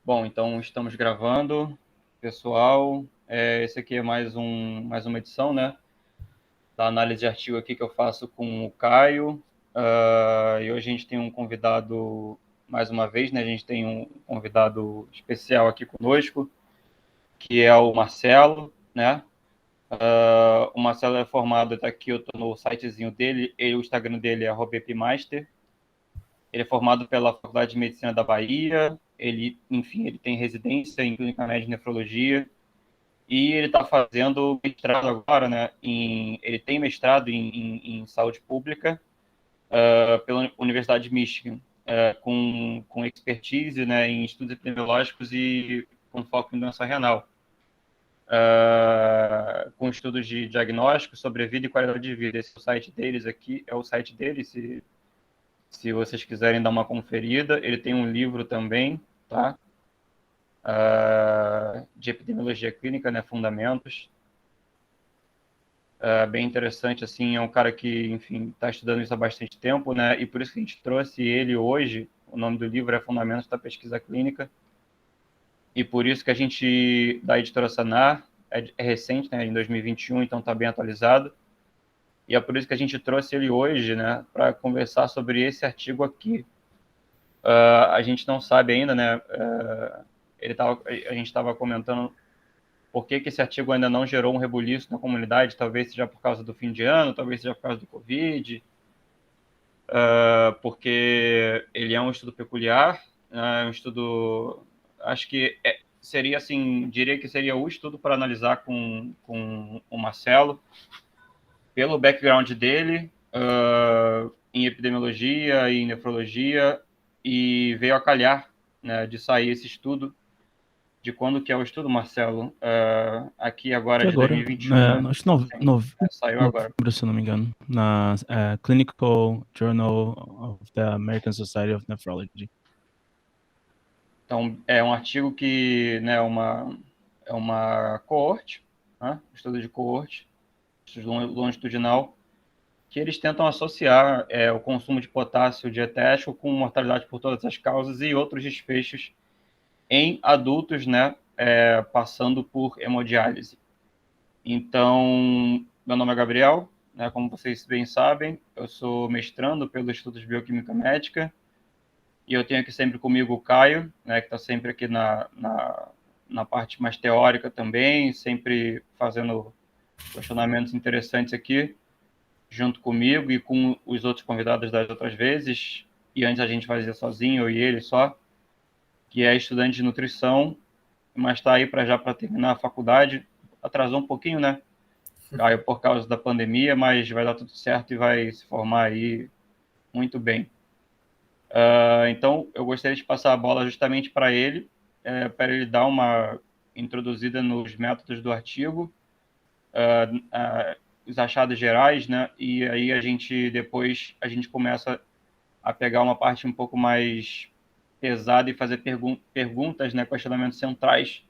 Bom, então estamos gravando, pessoal. Esse aqui é mais uma edição, né, da análise de artigo aqui que eu faço com o Caio. E hoje a gente tem um convidado, mais uma vez, né, a gente tem um convidado especial aqui conosco, que é o Marcelo, né? O Marcelo é formado, tá aqui, eu estou no sitezinho dele, o Instagram dele é @epmaster. Ele é formado pela Faculdade de Medicina da Bahia. Enfim, ele tem residência em clínica médica de nefrologia e ele está fazendo mestrado agora, né? Ele tem mestrado em saúde pública pela Universidade de Michigan, com expertise, né, em estudos epidemiológicos e com foco em doença renal, com estudos de diagnóstico, sobrevida e qualidade de vida. Esse é o site deles aqui, é o site dele, se vocês quiserem dar uma conferida. Ele tem um livro também, tá? De epidemiologia clínica, né? Fundamentos. Bem interessante, assim, é um cara que, enfim, está estudando isso há bastante tempo, né? E por isso que a gente trouxe ele hoje. O nome do livro é Fundamentos da Pesquisa Clínica. E por isso que a gente, da editora Sanar, é recente, né? Em 2021, então está bem atualizado. E é por isso que a gente trouxe ele hoje, né? Para conversar sobre esse artigo aqui. A gente não sabe ainda, né? A gente estava comentando por que esse artigo ainda não gerou um rebuliço na comunidade, talvez seja por causa do fim de ano, talvez seja por causa do Covid, porque ele é um estudo peculiar, um estudo, acho que seria assim, diria que seria o estudo para analisar com o Marcelo, pelo background dele em epidemiologia e em nefrologia, e veio a calhar, né, de sair esse estudo. De quando que é o estudo, Marcelo? Aqui agora Que de agora, 2021, né? acho que Saiu agora. novembro, se eu não me engano, na Clinical Journal of the American Society of Nephrology. Então, é um artigo que, né, é uma coorte, né? Estudo de coorte, estudo longitudinal, que eles tentam associar o consumo de potássio dietético com mortalidade por todas as causas e outros desfechos em adultos, né, passando por hemodiálise. Então, meu nome é Gabriel, né, como vocês bem sabem, eu sou mestrando pelo Instituto de Bioquímica Médica, e eu tenho aqui sempre comigo o Caio, né, que está sempre aqui na parte mais teórica também, sempre fazendo questionamentos interessantes aqui, junto comigo e com os outros convidados das outras vezes, e antes a gente fazia sozinho, eu e ele só, que é estudante de nutrição, mas está aí para terminar a faculdade, atrasou um pouquinho, né? Caio por causa da pandemia, mas vai dar tudo certo e vai se formar aí muito bem. Então, eu gostaria de passar a bola justamente para ele dar uma introduzida nos métodos do artigo, os achados gerais, né? E aí depois a gente começa a pegar uma parte um pouco mais pesada e fazer perguntas, né? Questionamentos centrais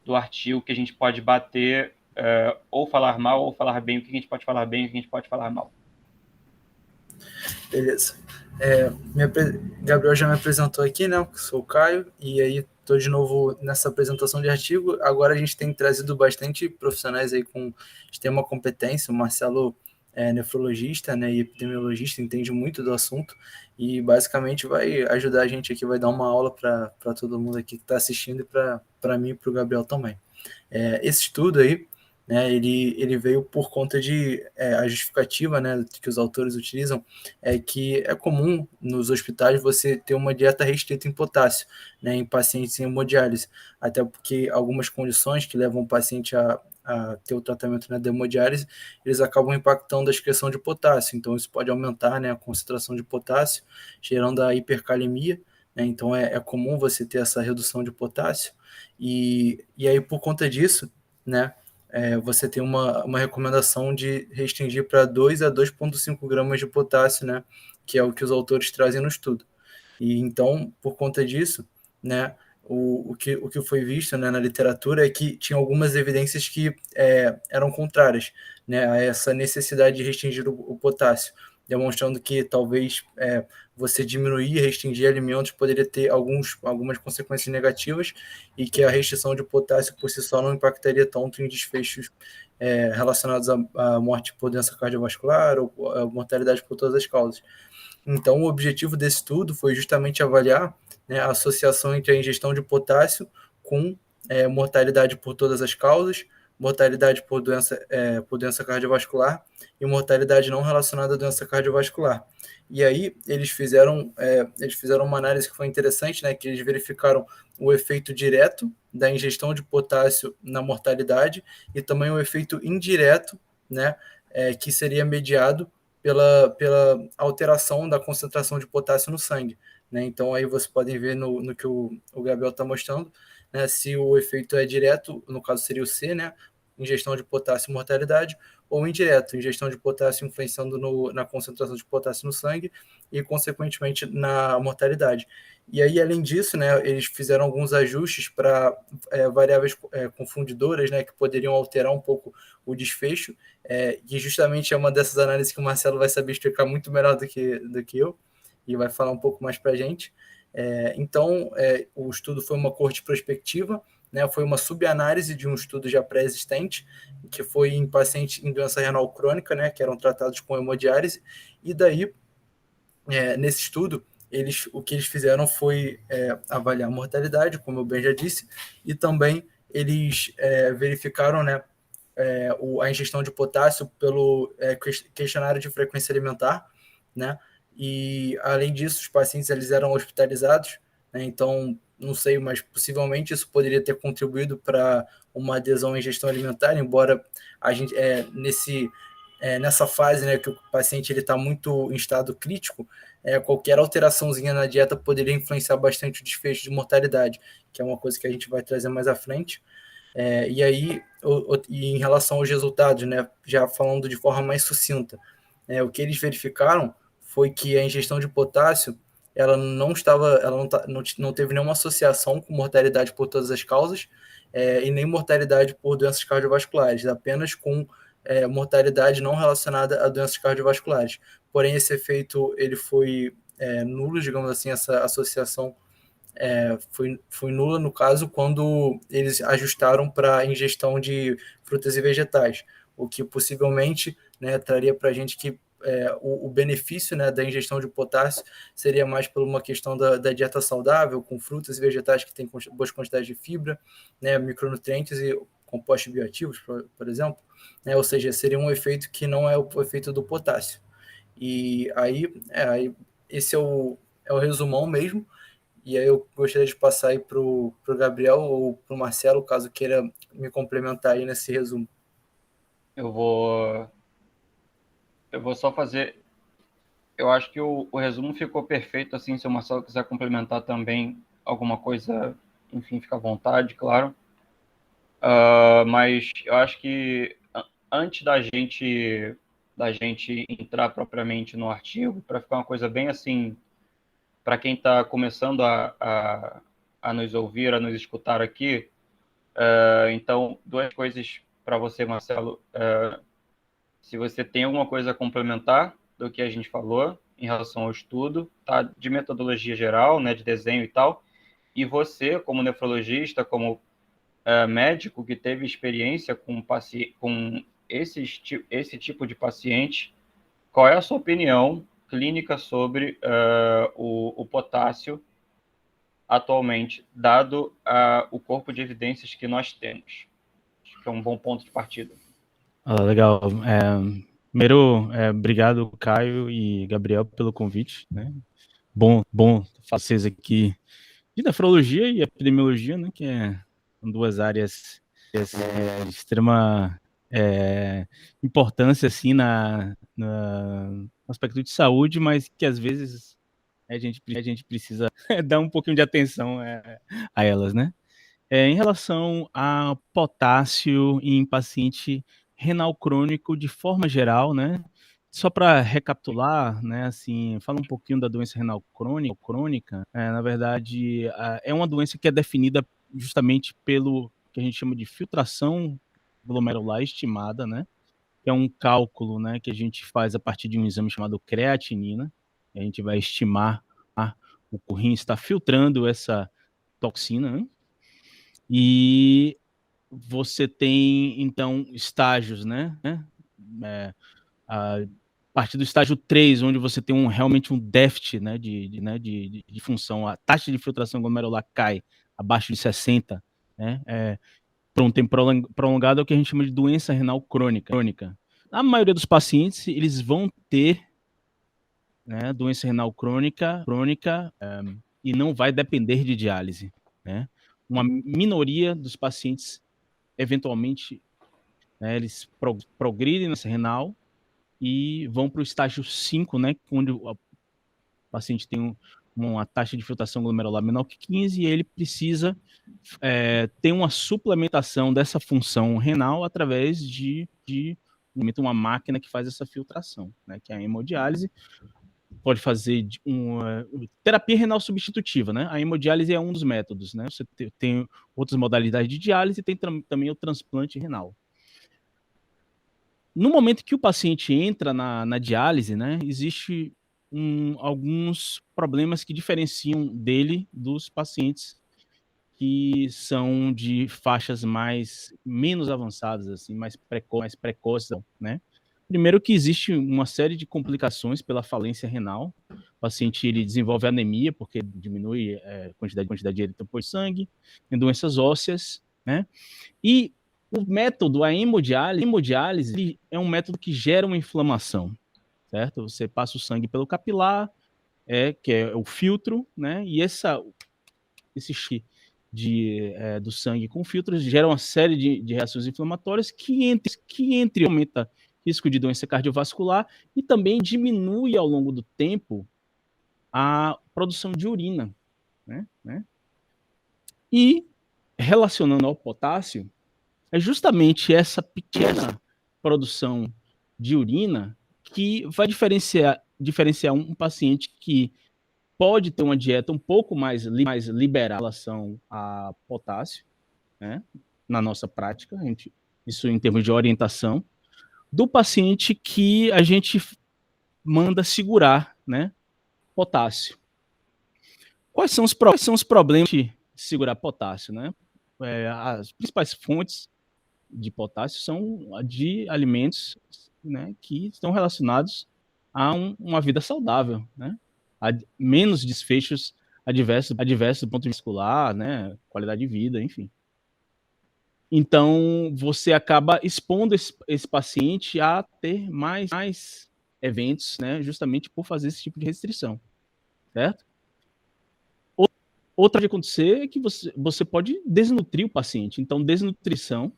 do artigo que a gente pode bater, ou falar mal ou falar bem, o que a gente pode falar bem e o que a gente pode falar mal. Beleza. Gabriel já me apresentou aqui, né? Sou o Caio, e aí estou de novo nessa apresentação de artigo. Agora a gente tem trazido bastante profissionais aí com extrema competência. O Marcelo é nefrologista, né, e epidemiologista, entende muito do assunto e basicamente vai ajudar a gente aqui, vai dar uma aula para todo mundo aqui que está assistindo e para mim e para o Gabriel também. Esse estudo aí, né, ele veio por conta de a justificativa, né, que os autores utilizam, é que é comum nos hospitais você ter uma dieta restrita em potássio, né, em pacientes em hemodiálise, até porque algumas condições que levam o paciente a ter o tratamento, né, da hemodiálise, eles acabam impactando a excreção de potássio, então isso pode aumentar, né, a concentração de potássio, gerando a hipercalemia, né, então é comum você ter essa redução de potássio, e aí por conta disso, né, você tem uma recomendação de restringir para 2 a 2,5 gramas de potássio, né, que é o que os autores trazem no estudo. E então, por conta disso, né, o que foi visto, né, na literatura é que tinha algumas evidências que eram contrárias, né, a essa necessidade de restringir o potássio. demonstrando que talvez você diminuir e restringir alimentos poderia ter algumas consequências negativas e que a restrição de potássio por si só não impactaria tanto em desfechos relacionados à morte por doença cardiovascular ou a mortalidade por todas as causas. Então, o objetivo desse estudo foi justamente avaliar, né, a associação entre a ingestão de potássio com mortalidade por todas as causas, mortalidade por doença cardiovascular e mortalidade não relacionada à doença cardiovascular. E aí eles fizeram uma análise que foi interessante, né, que eles verificaram o efeito direto da ingestão de potássio na mortalidade e também o efeito indireto, né, que seria mediado pela alteração da concentração de potássio no sangue. Né? Então, aí vocês podem ver no que o Gabriel está mostrando, né, se o efeito é direto, no caso seria o C, né, ingestão de potássio e mortalidade, ou indireto, ingestão de potássio influenciando na concentração de potássio no sangue e, consequentemente, na mortalidade. E aí, além disso, né, eles fizeram alguns ajustes para variáveis confundidoras, né, que poderiam alterar um pouco o desfecho, e justamente é uma dessas análises que o Marcelo vai saber explicar muito melhor do que eu, e vai falar um pouco mais para a gente. Então, o estudo foi uma coorte prospectiva, né, foi uma subanálise de um estudo já pré-existente, que foi em pacientes em doença renal crônica, né, que eram tratados com hemodiálise, e daí, nesse estudo, o que eles fizeram foi avaliar a mortalidade, como eu bem já disse, e também eles verificaram, né, a ingestão de potássio pelo questionário de frequência alimentar, né, e além disso, os pacientes eles eram hospitalizados, né, então não sei, mas possivelmente isso poderia ter contribuído para uma adesão à ingestão alimentar, embora a gente nessa fase, né, que o paciente ele está muito em estado crítico, qualquer alteraçãozinha na dieta poderia influenciar bastante o desfecho de mortalidade, que é uma coisa que a gente vai trazer mais à frente. E aí, e em relação aos resultados, né, já falando de forma mais sucinta, o que eles verificaram foi que a ingestão de potássio ela não teve nenhuma associação com mortalidade por todas as causas e nem mortalidade por doenças cardiovasculares, apenas com mortalidade não relacionada a doenças cardiovasculares. Porém, esse efeito ele foi nulo, digamos assim, essa associação foi nula no caso quando eles ajustaram para a ingestão de frutas e vegetais, o que possivelmente, né, traria para a gente que o benefício, né, da ingestão de potássio seria mais por uma questão da dieta saudável, com frutas e vegetais que têm boas quantidades de fibra, né, micronutrientes e compostos bioativos, por exemplo, né, ou seja, seria um efeito que não é o efeito do potássio. E aí esse é o resumão mesmo. E aí eu gostaria de passar aí para o Gabriel ou para o Marcelo, caso queira me complementar aí nesse resumo. Eu vou só fazer. Eu acho que o resumo ficou perfeito, assim, se o Marcelo quiser complementar também alguma coisa, enfim, fica à vontade, claro. Mas eu acho que antes da gente entrar propriamente no artigo, para ficar uma coisa bem assim, para quem está começando a nos ouvir, a nos escutar aqui, então, duas coisas para você, Marcelo. Se você tem alguma coisa a complementar do que a gente falou em relação ao estudo, tá? De metodologia geral, né, de desenho e tal, e você, como nefrologista, como médico que teve experiência com esse tipo de paciente, qual é a sua opinião clínica sobre o potássio atualmente, dado o corpo de evidências que nós temos? Acho que é um bom ponto de partida. Legal. Primeiro, obrigado, Caio e Gabriel, pelo convite. Né? Bom vocês aqui de nefrologia e epidemiologia, né, que são duas áreas de extrema importância assim, no aspecto de saúde, mas que às vezes a gente precisa dar um pouquinho de atenção a elas, né? Em relação a potássio em paciente renal crônico de forma geral, né? Só para recapitular, né, assim, fala um pouquinho da doença renal crônica. Na verdade, é uma doença que é definida justamente pelo que a gente chama de filtração glomerular estimada, né? que é um cálculo, né, que a gente faz a partir de um exame chamado creatinina. A gente vai estimar o rim está filtrando essa toxina, né? E você tem, então, estágios, né? A partir do estágio 3, onde você tem realmente um déficit, né, de função, a taxa de filtração glomerular cai abaixo de 60, né? Por um tempo prolongado, é o que a gente chama de doença renal crônica. A maioria dos pacientes, eles vão ter, né, doença renal crônica e não vai depender de diálise, né? Uma minoria dos pacientes, eventualmente, né, eles progridem nessa renal e vão para o estágio 5, né, onde o paciente tem uma taxa de filtração glomerular menor que 15 e ele precisa ter uma suplementação dessa função renal através de uma máquina que faz essa filtração, né, que é a hemodiálise. Pode fazer uma terapia renal substitutiva, né? A hemodiálise é um dos métodos, né? Você tem outras modalidades de diálise e tem também o transplante renal. No momento que o paciente entra na diálise, né, existe alguns problemas que diferenciam dele dos pacientes que são de faixas menos avançadas, assim, mais precoces, né? Primeiro que existe uma série de complicações pela falência renal. O paciente ele desenvolve anemia, porque diminui a quantidade de eritrocito em sangue, tem doenças ósseas, né? E o método, a hemodiálise é um método que gera uma inflamação, certo? Você passa o sangue pelo capilar, que é o filtro, né? E esse do sangue com filtros gera uma série de reações inflamatórias que entre aumenta risco de doença cardiovascular e também diminui ao longo do tempo a produção de urina, né? E relacionando ao potássio, é justamente essa pequena produção de urina que vai diferenciar um paciente que pode ter uma dieta um pouco mais liberal em relação a potássio, né, na nossa prática, isso em termos de orientação, do paciente que a gente manda segurar, né, potássio. Quais são os problemas de segurar potássio, né? As principais fontes de potássio são de alimentos, né, que estão relacionados a uma vida saudável, né? A menos desfechos adversos do ponto de vista muscular, né, qualidade de vida, enfim. Então, você acaba expondo esse paciente a ter mais eventos, né, justamente por fazer esse tipo de restrição, certo? Outra de acontecer é que você pode desnutrir o paciente. Então, desnutrição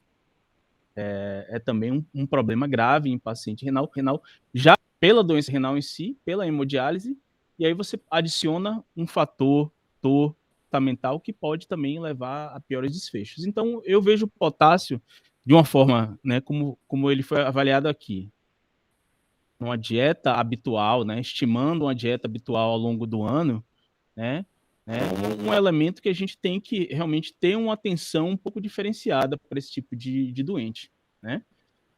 é também um problema grave em paciente renal, já pela doença renal em si, pela hemodiálise, e aí você adiciona um fator fundamental que pode também levar a piores desfechos. Então, eu vejo o potássio de uma forma, né, como ele foi avaliado aqui, uma dieta habitual, né, estimando uma dieta habitual ao longo do ano, né, um elemento que a gente tem que realmente ter uma atenção um pouco diferenciada para esse tipo de doente, né?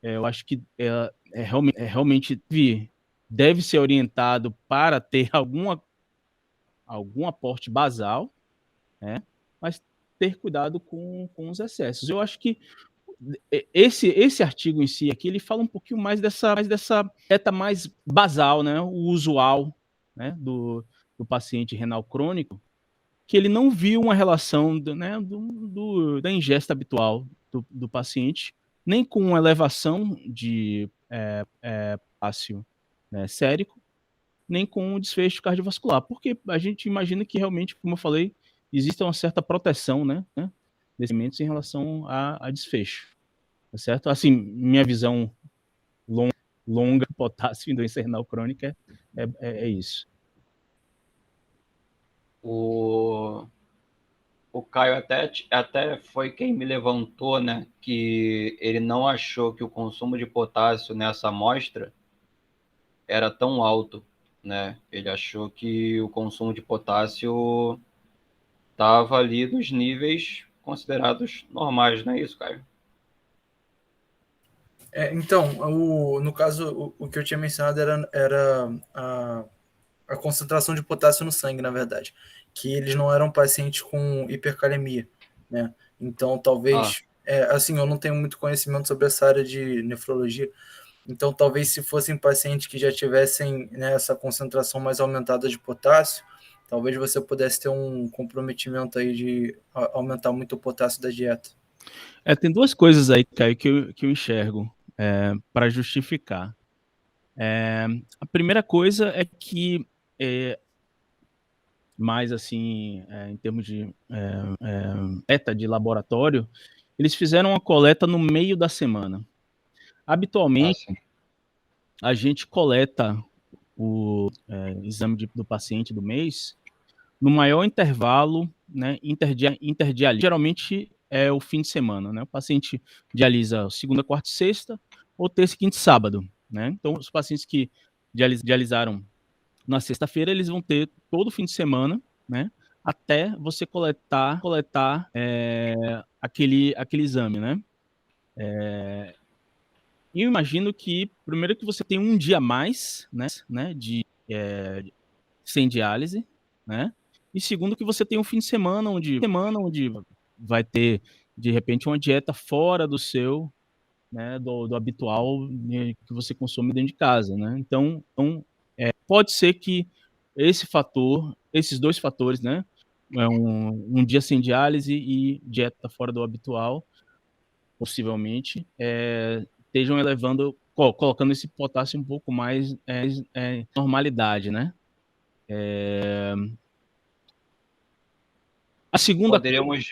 Eu acho que realmente deve ser orientado para ter algum aporte basal, né? Mas ter cuidado com os excessos. Eu acho que esse artigo em si aqui, ele fala um pouquinho mais dessa dieta mais basal, né? O usual, né? Do paciente renal crônico, que ele não viu uma relação da ingesta habitual do paciente, nem com elevação de potássio, né, sérico, nem com desfecho cardiovascular, porque a gente imagina que realmente, como eu falei, existe uma certa proteção, né, desses alimentos em relação a desfecho, tá certo? Assim, minha visão longa potássio em doença renal crônica é isso. O Caio até foi quem me levantou, né, que ele não achou que o consumo de potássio nessa amostra era tão alto, né? Ele achou que o consumo de potássio estava ali nos níveis considerados normais, não é isso, Caio? Então, no caso, o que eu tinha mencionado era a concentração de potássio no sangue, na verdade, que eles não eram pacientes com hipercalemia, né? Então, talvez, assim, eu não tenho muito conhecimento sobre essa área de nefrologia, então talvez se fossem pacientes que já tivessem, né, essa concentração mais aumentada de potássio, talvez você pudesse ter um comprometimento aí de aumentar muito o potássio da dieta. Tem duas coisas aí, Caio, que eu enxergo para justificar. A primeira coisa é que, mais assim, em termos de coleta de laboratório, eles fizeram uma coleta no meio da semana. Habitualmente, a gente coleta o exame do paciente do mês no maior intervalo, né, interdialítico. Geralmente é o fim de semana, né? O paciente dialisa segunda, quarta e sexta, ou terça, quinta e sábado, né? Então, os pacientes que dialisaram na sexta-feira, eles vão ter todo o fim de semana, né? Até você coletar aquele exame, né? E eu imagino que, primeiro, que você tem um dia a mais, né, sem diálise, né? E segundo, que você tem um fim de semana onde vai ter, de repente, uma dieta fora do seu, né, do habitual, né, que você consome dentro de casa, né? Então pode ser que esses dois fatores, né, um dia sem diálise e dieta fora do habitual, possivelmente, estejam elevando, colocando esse potássio um pouco mais normalidade, né? A segunda Poderíamos,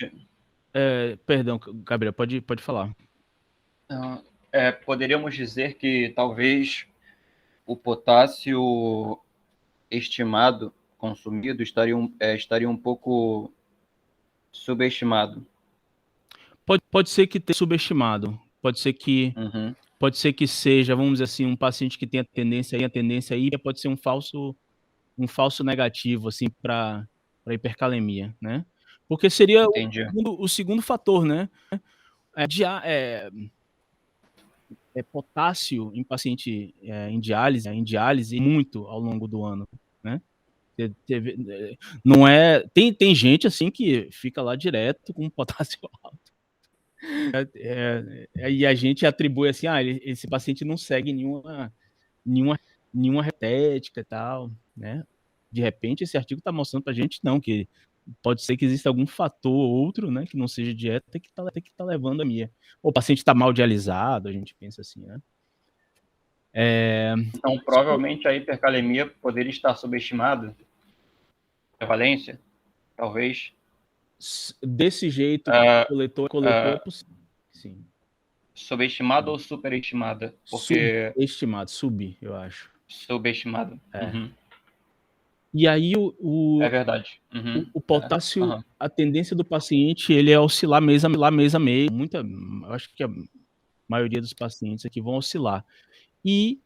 perdão, Gabriel, pode falar. poderíamos dizer que talvez o potássio estimado, consumido, estaria um pouco subestimado. Pode ser que tenha subestimado, pode ser que seja, vamos dizer assim, um paciente que tenha tendência aí, pode ser um falso negativo, assim, para hipercalemia, né? Porque seria Entendi. o segundo fator, né? Potássio em paciente em diálise muito ao longo do ano, né? Não tem gente assim que fica lá direto com potássio alto. E a gente atribui assim, esse paciente não segue nenhuma retética e tal, né? De repente, esse artigo está mostrando para a gente que pode ser que exista algum fator ou outro, né, que não seja dieta, que tá levando a minha. Ou o paciente está mal dialisado, a gente pensa assim, né? Então, provavelmente a hipercalemia poderia estar subestimada. Prevalência, talvez. Desse jeito, coletor é possível. Sim. Subestimada ou superestimada? Porque... Subestimado, eu acho. Subestimada. Uhum. E aí É verdade. Uhum. o potássio, a tendência do paciente, ele é oscilar mês a mês. Eu acho que a maioria dos pacientes aqui vão oscilar. E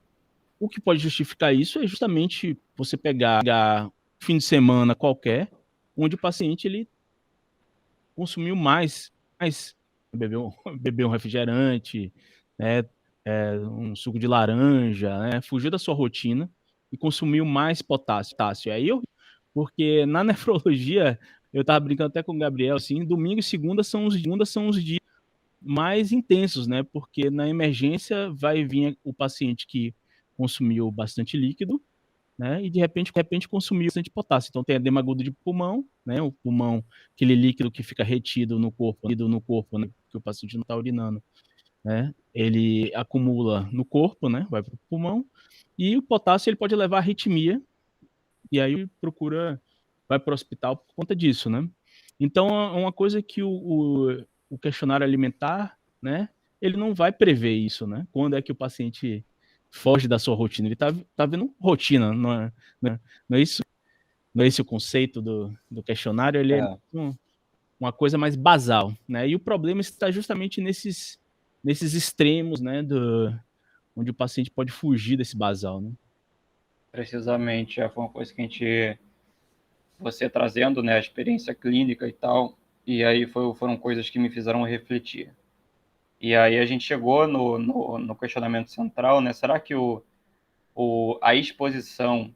o que pode justificar isso é justamente você pegar um fim de semana qualquer, onde o paciente ele consumiu mais bebeu um refrigerante, né, um suco de laranja, né, fugiu da sua rotina e consumiu mais potássio. Aí porque na nefrologia, eu estava brincando até com o Gabriel, assim, domingo e segunda são os dias mais intensos, né? Porque na emergência vai vir o paciente que consumiu bastante líquido, né? E de repente consumiu bastante potássio. Então tem edema agudo de pulmão, né? O pulmão, aquele líquido que fica retido no corpo, né? Que o paciente não está urinando, né? Ele acumula no corpo, né? Vai para o pulmão. E o potássio ele pode levar a arritmia. E aí vai para o hospital por conta disso, né? Então, é uma coisa que o questionário alimentar, né? Ele não vai prever isso, né? Quando é que o paciente foge da sua rotina? Ele tá vendo rotina, não é isso? Não é esse o conceito do questionário? Ele é uma coisa mais basal, né? E o problema está justamente nesses extremos, né? Onde o paciente pode fugir desse basal, né? Precisamente, foi uma coisa que você trazendo, né, a experiência clínica e tal, e aí foram coisas que me fizeram refletir. E aí a gente chegou no questionamento central, né? Será que a exposição,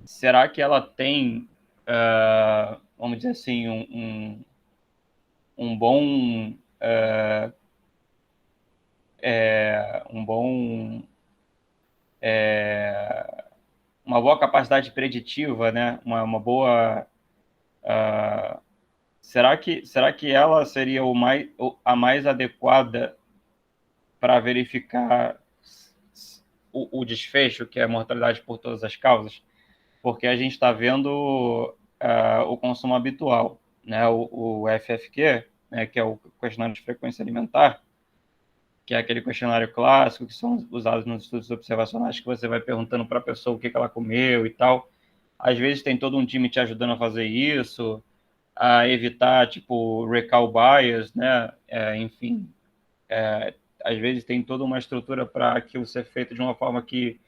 será que ela tem, vamos dizer assim, um bom, um bom, uma boa capacidade preditiva, né? Uma boa, será que ela seria a mais adequada para verificar o desfecho, que é a mortalidade por todas as causas? Porque a gente está vendo o consumo habitual, né? O FFQ, né? Que é o questionário de frequência alimentar, que é aquele questionário clássico que são usados nos estudos observacionais, que você vai perguntando para a pessoa o que ela comeu e tal. Às vezes tem todo um time te ajudando a fazer isso, a evitar, tipo, recall bias, né? Enfim, às vezes tem toda uma estrutura para aquilo ser feito de uma forma que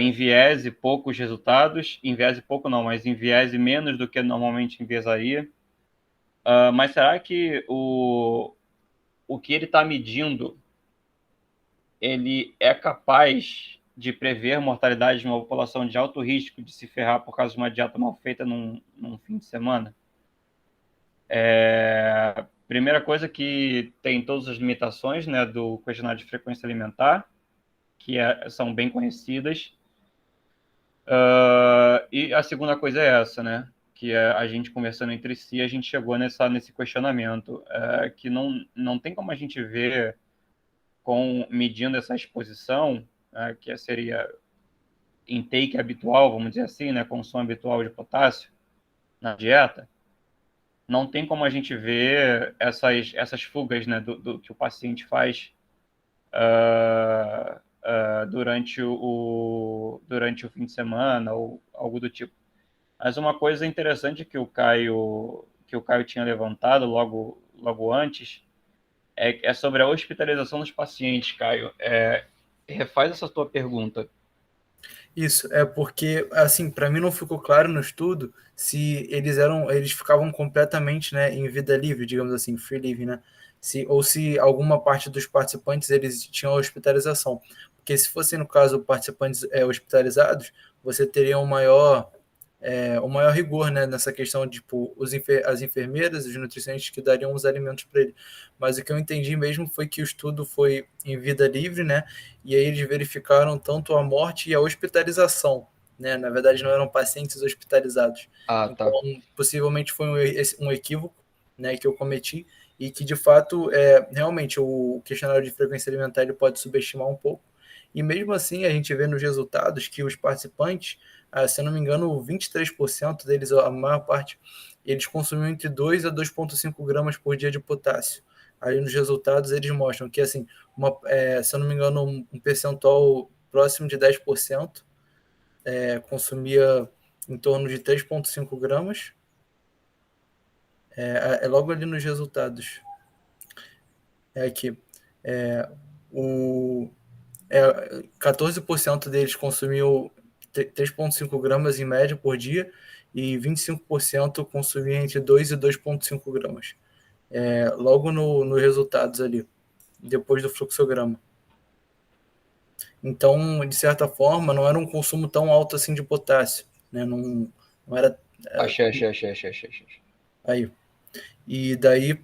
enviese poucos resultados, enviese pouco não, mas enviese menos do que normalmente enviesaria. Mas será que o que ele está medindo, ele é capaz de prever mortalidade de uma população de alto risco de se ferrar por causa de uma dieta mal feita num fim de semana? Primeira coisa, que tem todas as limitações, né, do questionário de frequência alimentar, que são bem conhecidas. E a segunda coisa é essa, né? Que a gente conversando entre si, a gente chegou nesse questionamento, que não tem como a gente ver medindo essa exposição, que seria intake habitual, vamos dizer assim, né? Consumo habitual de potássio na dieta. Não tem como a gente ver essas fugas, né, do que o paciente faz durante o fim de semana ou algo do tipo. Mas uma coisa interessante que o Caio tinha levantado logo antes é sobre a hospitalização dos pacientes, Caio. Refaz essa tua pergunta. Isso, é porque, assim, para mim não ficou claro no estudo se eles ficavam completamente, né, em vida livre, digamos assim, free living, né? Ou se alguma parte dos participantes eles tinham hospitalização. Porque se fosse, no caso, participantes hospitalizados, você teria um maior rigor, né, nessa questão de, tipo, as enfermeiras, os nutricionistas que dariam os alimentos para ele. Mas o que eu entendi mesmo foi que o estudo foi em vida livre, né, e aí eles verificaram tanto a morte e a hospitalização, né, na verdade não eram pacientes hospitalizados. Ah, Então, tá. possivelmente foi um equívoco, né, que eu cometi, e que, de fato, realmente o questionário de frequência alimentar ele pode subestimar um pouco, e mesmo assim a gente vê nos resultados que os participantes, se eu não me engano, 23% deles, a maior parte, eles consumiam entre 2 a 2,5 gramas por dia de potássio. Aí nos resultados eles mostram que, assim, se eu não me engano, um percentual próximo de 10% consumia em torno de 3,5 gramas. É logo ali nos resultados. É aqui. O, 14% deles consumiam 3,5 gramas em média por dia e 25% consumiam entre 2 e 2,5 gramas. Logo nos resultados ali, depois do fluxograma. Então, de certa forma, não era um consumo tão alto assim de potássio, né? Não era Achei. aí. E daí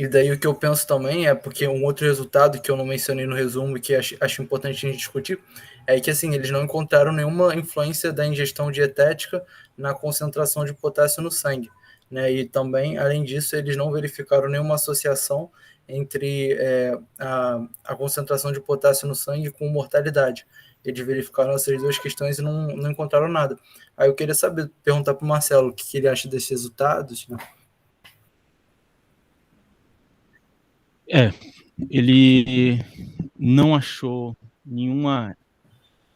E daí o que eu penso também é porque um outro resultado que eu não mencionei no resumo e que acho importante a gente discutir é que assim eles não encontraram nenhuma influência da ingestão dietética na concentração de potássio no sangue, né? E também, além disso, eles não verificaram nenhuma associação entre a concentração de potássio no sangue com mortalidade. Eles verificaram essas duas questões e não encontraram nada. Aí eu queria perguntar para o Marcelo o que ele acha desses resultados, né? Ele não achou nenhuma.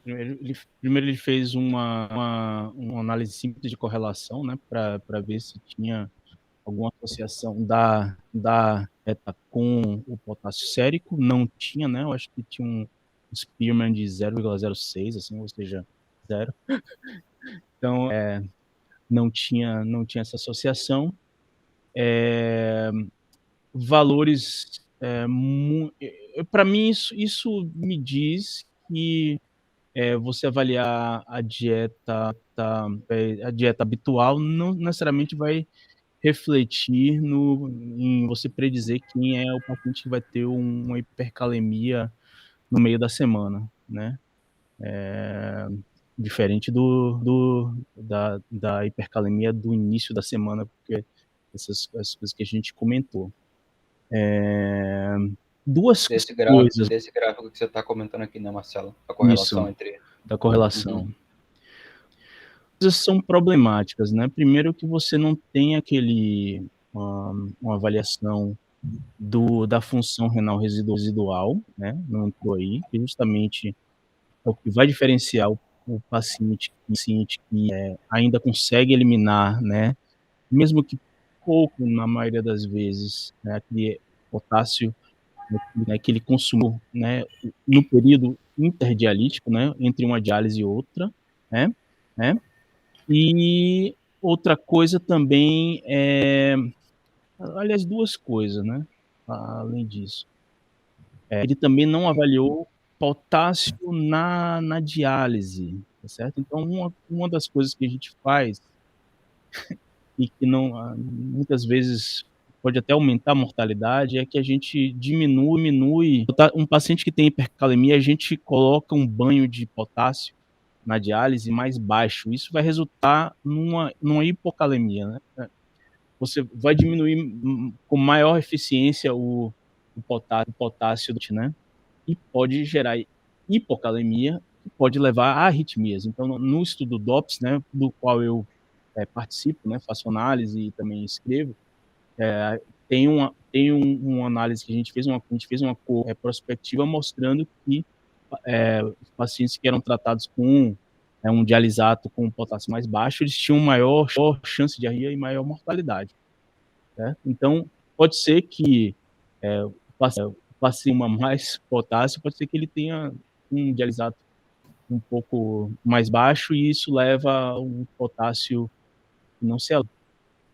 Primeiro ele fez uma análise simples de correlação, né, para ver se tinha alguma associação da beta com o potássio sérico. Não tinha, né? Eu acho que tinha um Spearman de 0,06, assim, ou seja, zero. Então, não tinha essa associação. valores. Para mim, isso me diz que você avaliar a dieta habitual não necessariamente vai refletir em você predizer quem é o paciente que vai ter uma hipercalemia no meio da semana, né? Diferente da hipercalemia do início da semana, porque essas coisas que a gente comentou. Duas coisas. Desse gráfico que você está comentando aqui, né, Marcelo? A Isso, correlação entre... da correlação. Coisas são problemáticas, né? Primeiro que você não tem uma avaliação da função renal residual, né? Não entrou aí, que justamente é o que vai diferenciar o paciente que ainda consegue eliminar, né? Mesmo que pouco, na maioria das vezes, né? Aquele potássio, né, que ele consumiu, né? No período interdialítico, né? Entre uma diálise e outra, né? E outra coisa também aliás, duas coisas, né? Além disso. Ele também não avaliou potássio na diálise, tá certo? Então, uma das coisas que a gente faz e que não, muitas vezes pode até aumentar a mortalidade é que a gente diminui um paciente que tem hipercalemia, a gente coloca um banho de potássio na diálise mais baixo. Isso vai resultar numa hipocalemia, né? Você vai diminuir com maior eficiência o potássio, né? E pode gerar hipocalemia, que pode levar a arritmias. Então, no estudo DOPS, né, do qual eu participo, né, faço análise e também escrevo, tem uma análise que a gente fez uma prospectiva mostrando que os pacientes que eram tratados com um dialisato com potássio mais baixo, eles tinham maior chance de diarreia e maior mortalidade. Né? Então, pode ser que o paciente uma mais potássio, pode ser que ele tenha um dialisato um pouco mais baixo e isso leva a um potássio que não se eleva.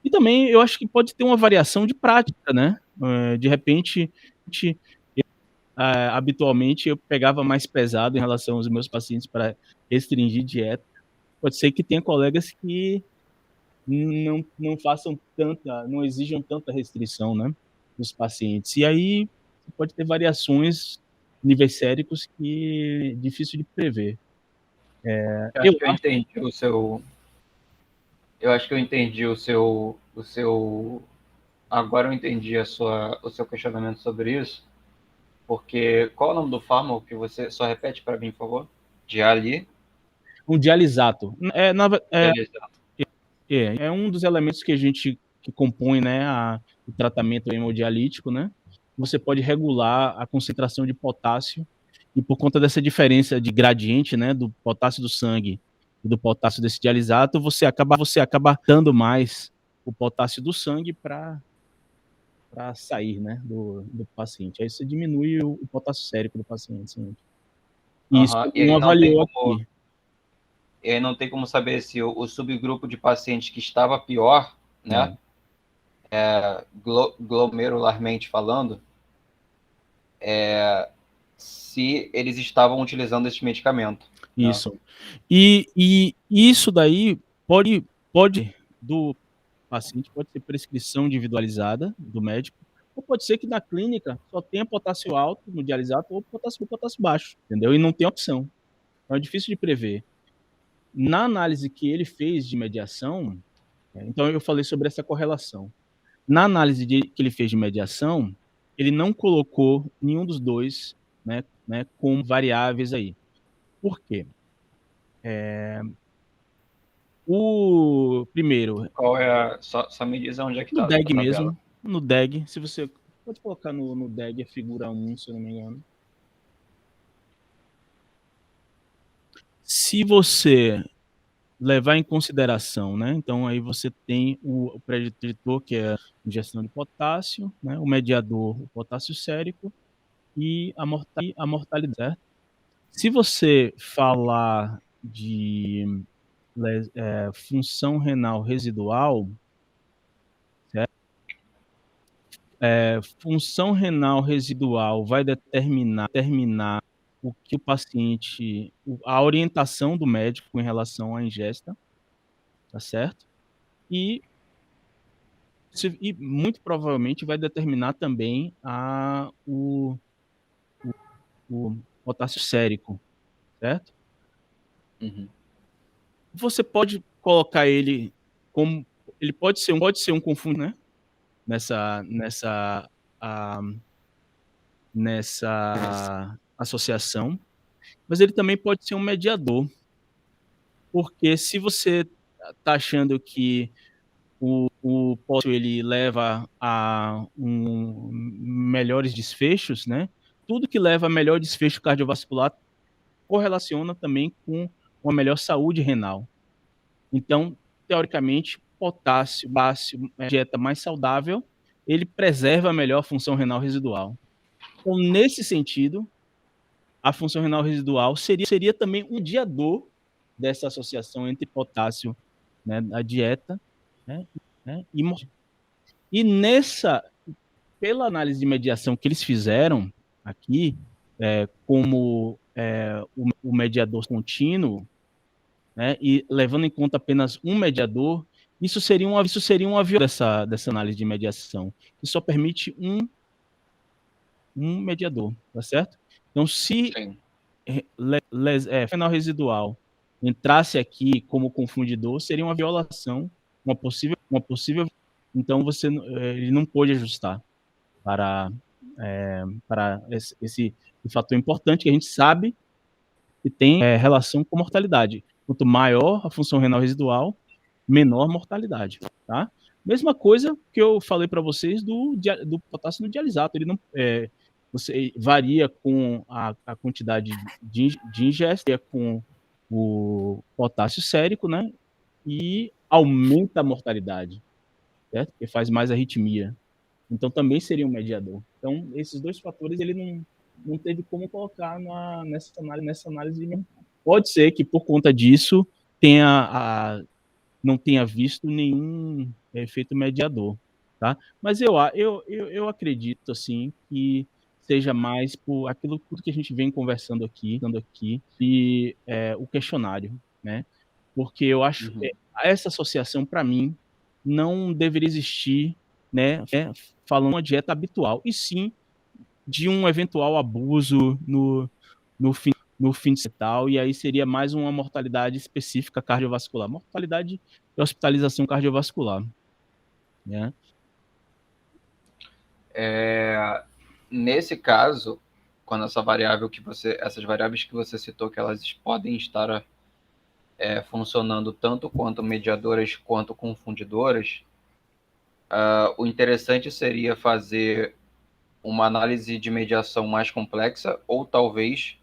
E também eu acho que pode ter uma variação de prática, né? De repente, habitualmente eu pegava mais pesado em relação aos meus pacientes para restringir dieta. Pode ser que tenha colegas que não façam não exijam tanta restrição, né, dos pacientes. E aí pode ter variações níveis séricos que é difícil de prever. Eu acho que eu entendi o seu. Agora eu entendi o seu questionamento sobre isso. Porque qual é o nome do fármaco que você só repete para mim, por favor? Um dialisato. Dialisato. É um dos elementos que compõe, né, o tratamento hemodialítico, né? Você pode regular a concentração de potássio e por conta dessa diferença de gradiente, né, do potássio do sangue e do potássio desse dialisato, você acaba dando mais o potássio do sangue para sair, né, do paciente. Aí você diminui o potássio sérico do paciente. Sim. Isso não avaliou aqui. E aí não tem como saber se o subgrupo de pacientes que estava pior, né, glomerularmente falando, se eles estavam utilizando esse medicamento. Isso. Né? E isso daí pode do paciente pode ser prescrição individualizada do médico, ou pode ser que na clínica só tenha potássio alto no dialisato ou potássio baixo, entendeu? E não tem opção. Então é difícil de prever. Na análise que ele fez de mediação, então eu falei sobre essa correlação. Na análise que ele fez de mediação, ele não colocou nenhum dos dois, né, como variáveis aí. Por quê? O primeiro. Qual é só me diz onde é que está? No DEG mesmo. No DEG. Se você pode colocar no DEG a figura 1, se eu não me engano. Se você levar em consideração, né? Então aí você tem o preditor, que é a ingestão de potássio, né? O mediador, o potássio sérico e a mortalidade, certo? Se você falar de função renal residual, certo? função renal residual vai determinar o que o paciente, a orientação do médico em relação à ingesta, tá certo? E muito provavelmente vai determinar também o potássio sérico, certo? Uhum. Você pode colocar ele como... Ele pode ser um confundidor, né? Nessa associação, mas ele também pode ser um mediador, porque se você está achando que o potássio ele leva a melhores desfechos, né? Tudo que leva a melhor desfecho cardiovascular correlaciona também com uma melhor saúde renal. Então, teoricamente, potássio, dieta mais saudável, ele preserva melhor a função renal residual. Então, nesse sentido, a função renal residual seria também um mediador dessa associação entre potássio, né, a dieta, né, e pela análise de mediação que eles fizeram aqui, como o mediador contínuo, né, e levando em conta apenas um mediador, isso seria uma violação dessa análise de mediação, que só permite um mediador, tá certo? Então, se renal residual entrasse aqui como confundidor, seria uma violação, uma possível. Então, ele não pôde ajustar para esse fator importante que a gente sabe que tem relação com mortalidade. Quanto maior a função renal residual, menor a mortalidade, tá? Mesma coisa que eu falei para vocês do potássio no dialisato. Ele não você varia com a quantidade de ingesta, com o potássio sérico, né? E aumenta a mortalidade, certo? Porque faz mais arritmia. Então também seria um mediador. Então esses dois fatores ele não teve como colocar nessa análise. Pode ser que por conta disso não tenha visto nenhum efeito mediador, tá? Mas eu acredito assim que seja mais por aquilo tudo que a gente vem conversando aqui e o questionário, né? Porque eu acho que essa associação para mim não deveria existir, né? Falando uma dieta habitual, e sim de um eventual abuso no fim de tal, e aí seria mais uma mortalidade específica cardiovascular, mortalidade e hospitalização cardiovascular, né? Nesse caso, quando essas variáveis que você citou, que elas podem estar funcionando tanto quanto mediadoras quanto confundidoras, o interessante seria fazer uma análise de mediação mais complexa, ou talvez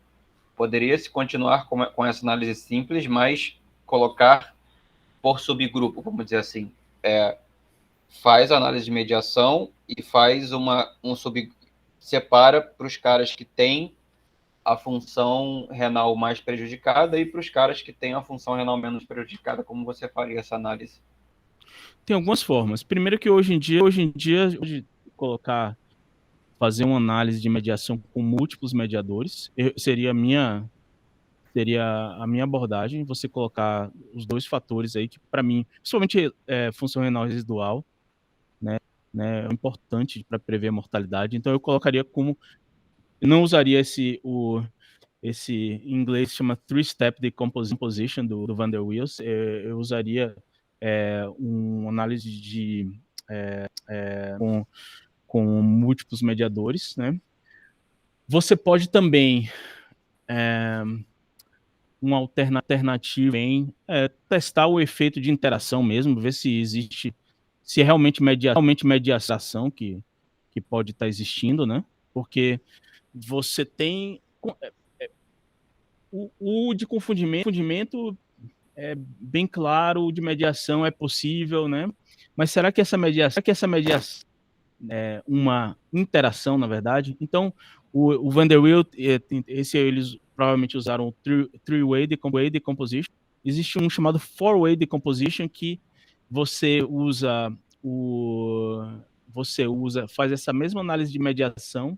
poderia se continuar com essa análise simples, mas colocar por subgrupo, vamos dizer assim. Faz a análise de mediação e faz separa para os caras que têm a função renal mais prejudicada e para os caras que têm a função renal menos prejudicada. Como você faria essa análise? Tem algumas formas. Primeiro que hoje em dia fazer uma análise de mediação com múltiplos mediadores seria a minha abordagem, você colocar os dois fatores aí que para mim, principalmente função renal residual, né, é importante para prever a mortalidade. Então eu colocaria eu não usaria esse em inglês chama three-step decomposition do Van der Waals. Eu usaria uma análise com múltiplos mediadores, né? Você pode também uma alternativa em testar o efeito de interação mesmo, ver se existe, se é realmente mediação que pode estar existindo, né? Porque você tem o de confundimento é bem claro, o de mediação é possível, né? Mas será que essa mediação é uma interação, na verdade? Então, o Van der Waals, eles provavelmente usaram o three-way decomposition. Existe um chamado four-way decomposition que você usa você faz essa mesma análise de mediação,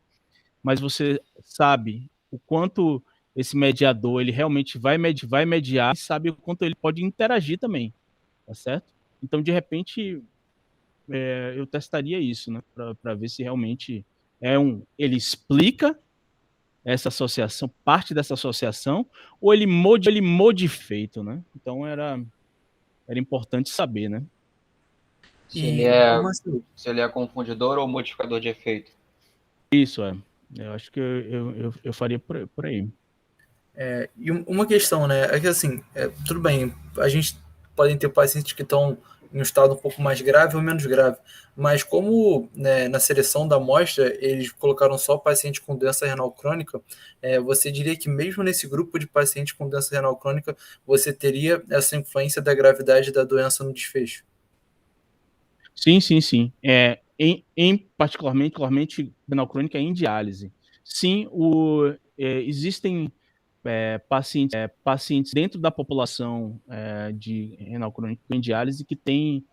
mas você sabe o quanto esse mediador ele realmente vai mediar e sabe o quanto ele pode interagir também, tá certo? Então, de repente, eu testaria isso, né, para ver se realmente ele explica essa associação, parte dessa associação, ou ele modifica, né? Então era importante saber, né? Se ele E, é, Marcelo, se ele é confundidor ou modificador de efeito. Isso Eu acho que eu faria por aí. e uma questão, né? É que assim, tudo bem, a gente podem ter pacientes que estão em um estado um pouco mais grave ou menos grave, mas como, né, na seleção da amostra eles colocaram só pacientes com doença renal crônica, você diria que mesmo nesse grupo de pacientes com doença renal crônica, você teria essa influência da gravidade da doença no desfecho? Sim. Particularmente renal crônica em diálise. Sim, existem pacientes dentro da população de renal crônico em diálise que tem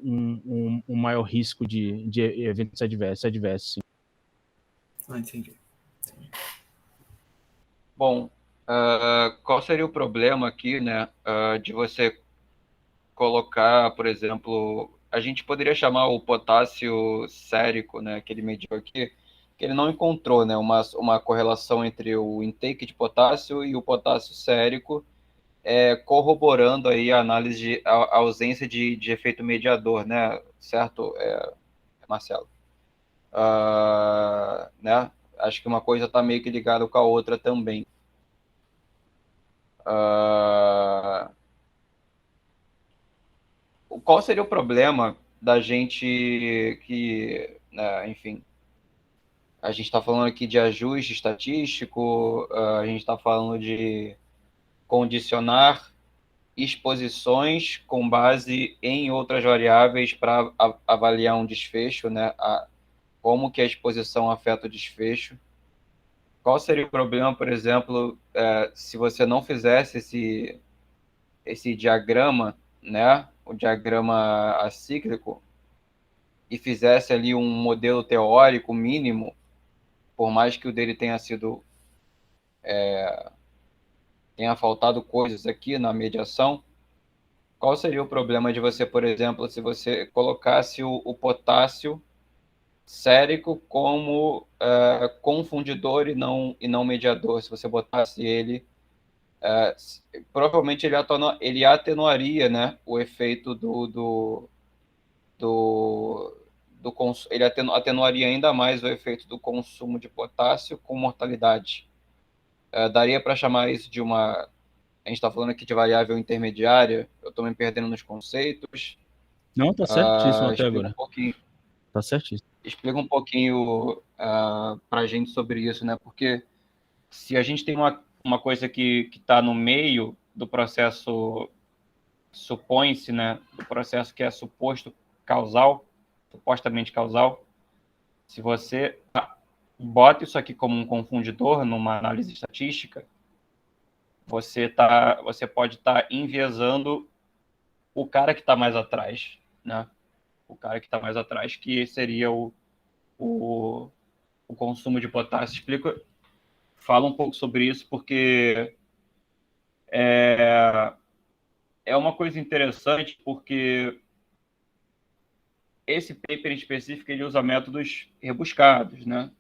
um maior risco de eventos adversos. Sim. Entendi. Bom, qual seria o problema aqui, né, de você colocar, por exemplo, a gente poderia chamar o potássio sérico, né, que ele mediu aqui, que ele não encontrou, né, uma correlação entre o intake de potássio e o potássio sérico, corroborando aí a análise a ausência de efeito mediador, né, certo, Marcelo? Né? Acho que uma coisa está meio que ligada com a outra também. Qual seria o problema da gente que, né, enfim, a gente está falando aqui de ajuste estatístico, a gente está falando de condicionar exposições com base em outras variáveis para avaliar um desfecho, né? Como que a exposição afeta o desfecho. Qual seria o problema, por exemplo, se você não fizesse esse diagrama, né? O diagrama acíclico, e fizesse ali um modelo teórico mínimo, por mais que o dele tenha faltado coisas aqui na mediação, qual seria o problema de você, por exemplo, se você colocasse o potássio sérico como confundidor e não mediador? Se você botasse ele, provavelmente ele atenuaria, né, o efeito ele atenuaria ainda mais o efeito do consumo de potássio com mortalidade. Daria para chamar isso de uma... A gente está falando aqui de variável intermediária, eu estou me perdendo nos conceitos. Não, tá certíssimo até Explica agora. um pouquinho. Tá certíssimo. Explica um pouquinho para a gente sobre isso, né? Porque se a gente tem uma coisa que está no meio do processo, supõe-se, né, do processo que é supostamente causal, se você bota isso aqui como um confundidor numa análise estatística, você pode estar enviesando o cara que está mais atrás, né? O cara que está mais atrás, que seria o consumo de potássio. Fala um pouco sobre isso, porque é uma coisa interessante, porque esse paper em específico ele usa métodos rebuscados, né?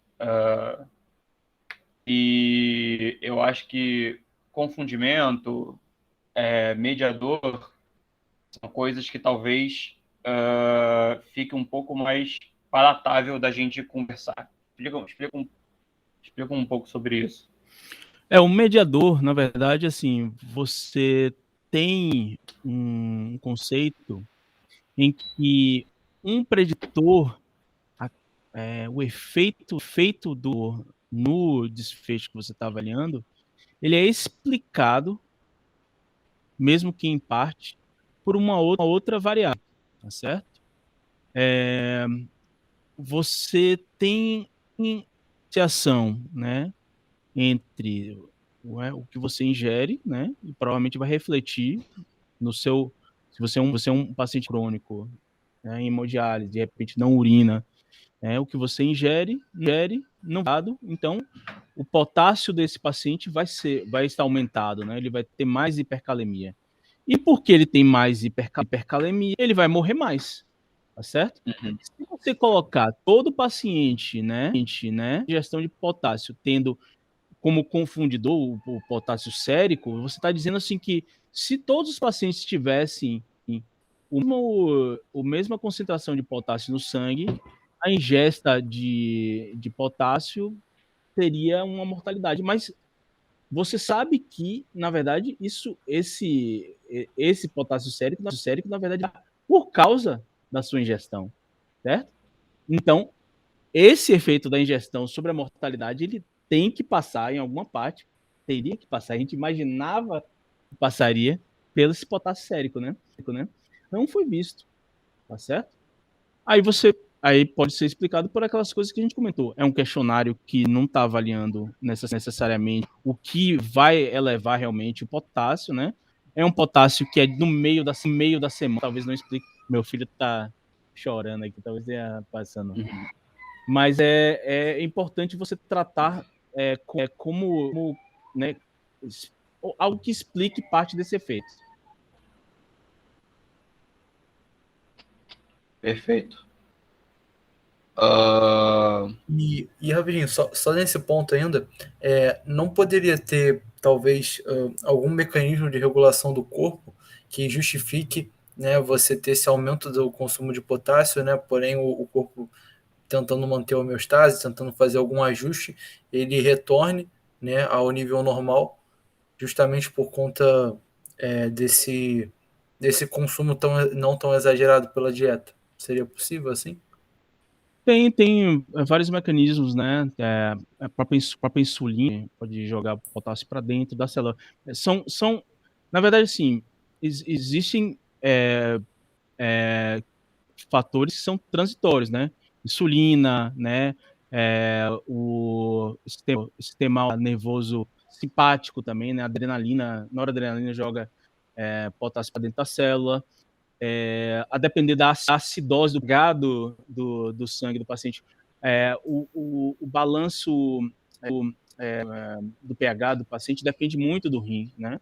E eu acho que confundimento, mediador, são coisas que talvez fique um pouco mais palatável da gente conversar. Explica um pouco sobre isso. O mediador, na verdade, assim, você tem um conceito em que um preditor, o efeito no desfecho que você está avaliando, ele é explicado, mesmo que em parte, por uma outra variável, tá certo? Você tem associação, né, entre o que você ingere, né, e provavelmente vai refletir no seu... Se você é um paciente crônico, né, em hemodiálise, de repente não urina, o que você ingere não dado, então o potássio desse paciente vai estar aumentado, né? Ele vai ter mais hipercalemia. E porque ele tem mais hipercalemia, ele vai morrer mais, tá certo? Uhum. Se você colocar todo paciente, né, ingestão de potássio, tendo como confundidor o potássio sérico, você está dizendo assim que se todos os pacientes tivessem a mesma concentração de potássio no sangue, a ingesta de potássio teria uma mortalidade. Mas você sabe que, na verdade, esse potássio sérico, na verdade, é por causa da sua ingestão, certo? Então, esse efeito da ingestão sobre a mortalidade, ele tem que passar em alguma parte, teria que passar, a gente imaginava que passaria pelo esse potássio sérico, né? Não foi visto, tá certo? Aí pode ser explicado por aquelas coisas que a gente comentou. É um questionário que não está avaliando necessariamente o que vai elevar realmente o potássio, né? É um potássio que é no meio da semana. Talvez não explique. Meu filho está chorando aqui, talvez esteja passando. Uhum. Mas é importante você tratar como né, algo que explique parte desse efeito. Perfeito. E rapidinho, só nesse ponto ainda, não poderia ter, talvez, algum mecanismo de regulação do corpo que justifique, né, você ter esse aumento do consumo de potássio, né, porém o corpo tentando manter a homeostase, tentando fazer algum ajuste, ele retorne, né, ao nível normal, justamente por conta desse consumo não tão exagerado pela dieta. Seria possível assim? Tem vários mecanismos, né? A própria insulina pode jogar potássio para dentro da célula. Na verdade, sim, existem fatores que são transitórios, né? Insulina, né? O sistema nervoso simpático também, né? Adrenalina, noradrenalina joga potássio para dentro da célula. A depender da acidose do gado do sangue do paciente, o balanço do pH do paciente depende muito do rim, né?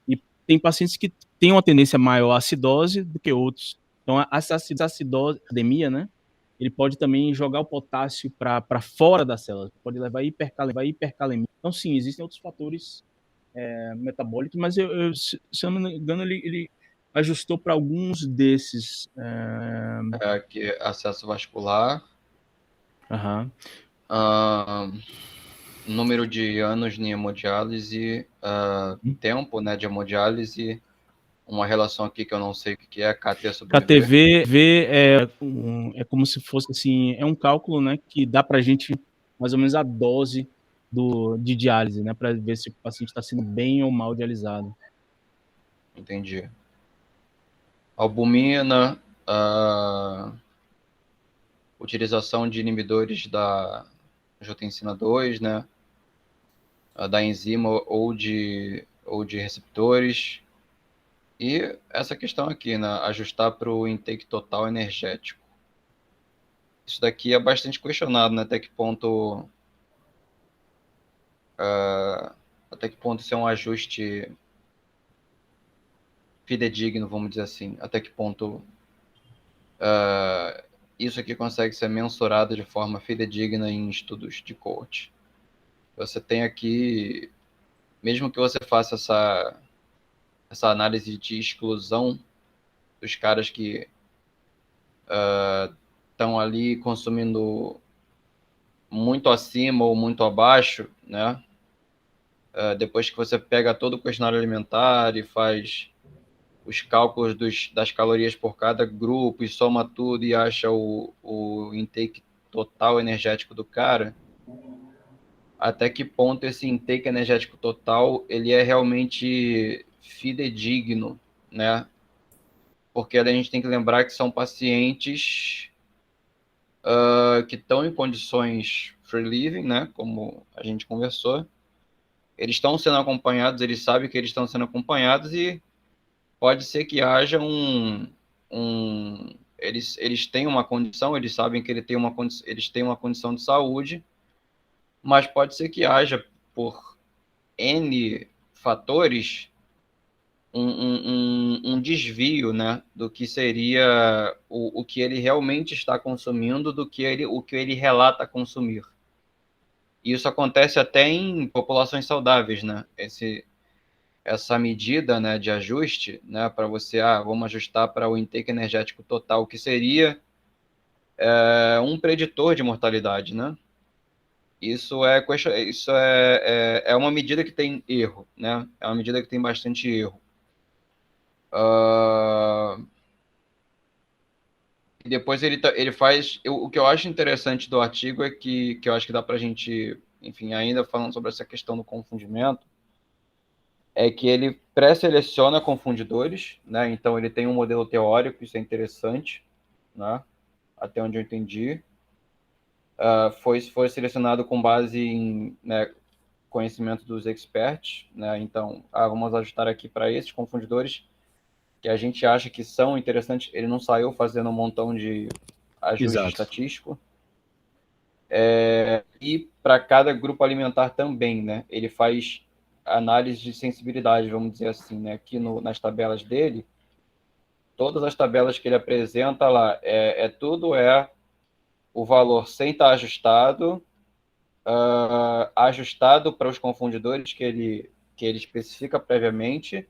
E tem pacientes que têm uma tendência maior à acidose do que outros. Então, essa acidose, anemia, né? Ele pode também jogar o potássio para fora da célula, pode levar a hipercalemia. Então, sim, existem outros fatores metabólicos, mas se eu não me engano, ele ajustou para alguns desses. Aqui, acesso vascular, número de anos em hemodiálise, tempo, né, de hemodiálise, uma relação aqui que eu não sei o que é, KT sobre KTV é como se fosse assim, é um cálculo, né, que dá para a gente mais ou menos a dose de diálise, né, para ver se o paciente está sendo bem ou mal dialisado. Entendi. Albumina, utilização de inibidores da angiotensina 2, né, da enzima ou de receptores. E essa questão aqui, né, ajustar para o intake total energético. Isso daqui é bastante questionado, né, até que ponto isso é um ajuste fidedigno, vamos dizer assim, até que ponto isso aqui consegue ser mensurado de forma fidedigna em estudos de coach. Você tem aqui, mesmo que você faça essa análise de exclusão dos caras que estão ali consumindo muito acima ou muito abaixo, né? Depois que você pega todo o questionário alimentar e faz os cálculos das calorias por cada grupo e soma tudo e acha o intake total energético do cara, até que ponto esse intake energético total ele é realmente fidedigno, né? Porque a gente tem que lembrar que são pacientes que estão em condições free living, né? Como a gente conversou. Eles estão sendo acompanhados, eles sabem que eles estão sendo acompanhados e pode ser que haja eles têm uma condição, eles sabem que eles têm uma condição de saúde, mas pode ser que haja, por N fatores, um desvio, né, do que seria o que ele realmente está consumindo do que o que ele relata consumir. E isso acontece até em populações saudáveis, né? Essa medida, né, de ajuste, né, para você, vamos ajustar para o intake energético total, que seria um preditor de mortalidade, né? Isso é uma medida que tem erro, né? É uma medida que tem bastante erro. E depois ele faz... o que eu acho interessante do artigo é que eu acho que dá para a gente, enfim, ainda falando sobre essa questão do confundimento, é que ele pré-seleciona confundidores, né? Então ele tem um modelo teórico, isso é interessante, né? Até onde eu entendi. Foi selecionado com base em, né, conhecimento dos experts, né? Então, vamos ajustar aqui para esses confundidores que a gente acha que são interessantes. Ele não saiu fazendo um montão de ajuste estatístico. E para cada grupo alimentar também, né? Ele faz análise de sensibilidade, vamos dizer assim, né? Aqui nas tabelas dele, todas as tabelas que ele apresenta lá, tudo o valor sem estar ajustado, ajustado para os confundidores que ele especifica previamente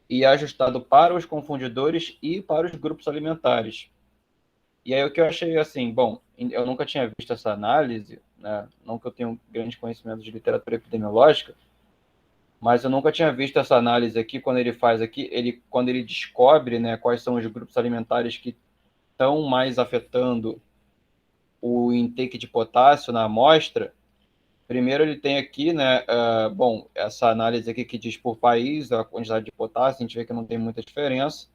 e ajustado para os confundidores e para os grupos alimentares. E aí o que eu achei assim, bom, eu nunca tinha visto essa análise, né? Não que eu tenha um grande conhecimento de literatura epidemiológica, mas eu nunca tinha visto essa análise aqui, quando ele faz aqui, quando ele descobre, né, quais são os grupos alimentares que estão mais afetando o intake de potássio na amostra. Primeiro ele tem aqui, né, bom, essa análise aqui que diz por país a quantidade de potássio, a gente vê que não tem muita diferença.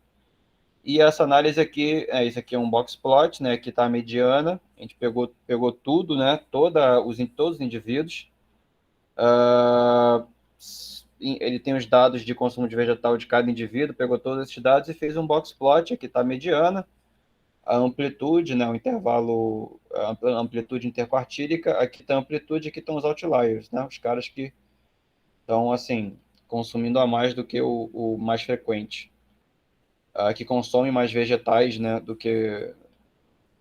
E essa análise aqui, isso aqui é um box plot, né, que está a mediana, a gente pegou tudo, né, todos os indivíduos. Ele tem os dados de consumo de vegetal de cada indivíduo, pegou todos esses dados e fez um box plot, aqui está a mediana, a amplitude, né, o intervalo, a amplitude interquartílica, aqui está a amplitude, aqui estão os outliers, né, os caras que estão, assim, consumindo a mais do que o mais frequente, que consomem mais vegetais, né, do que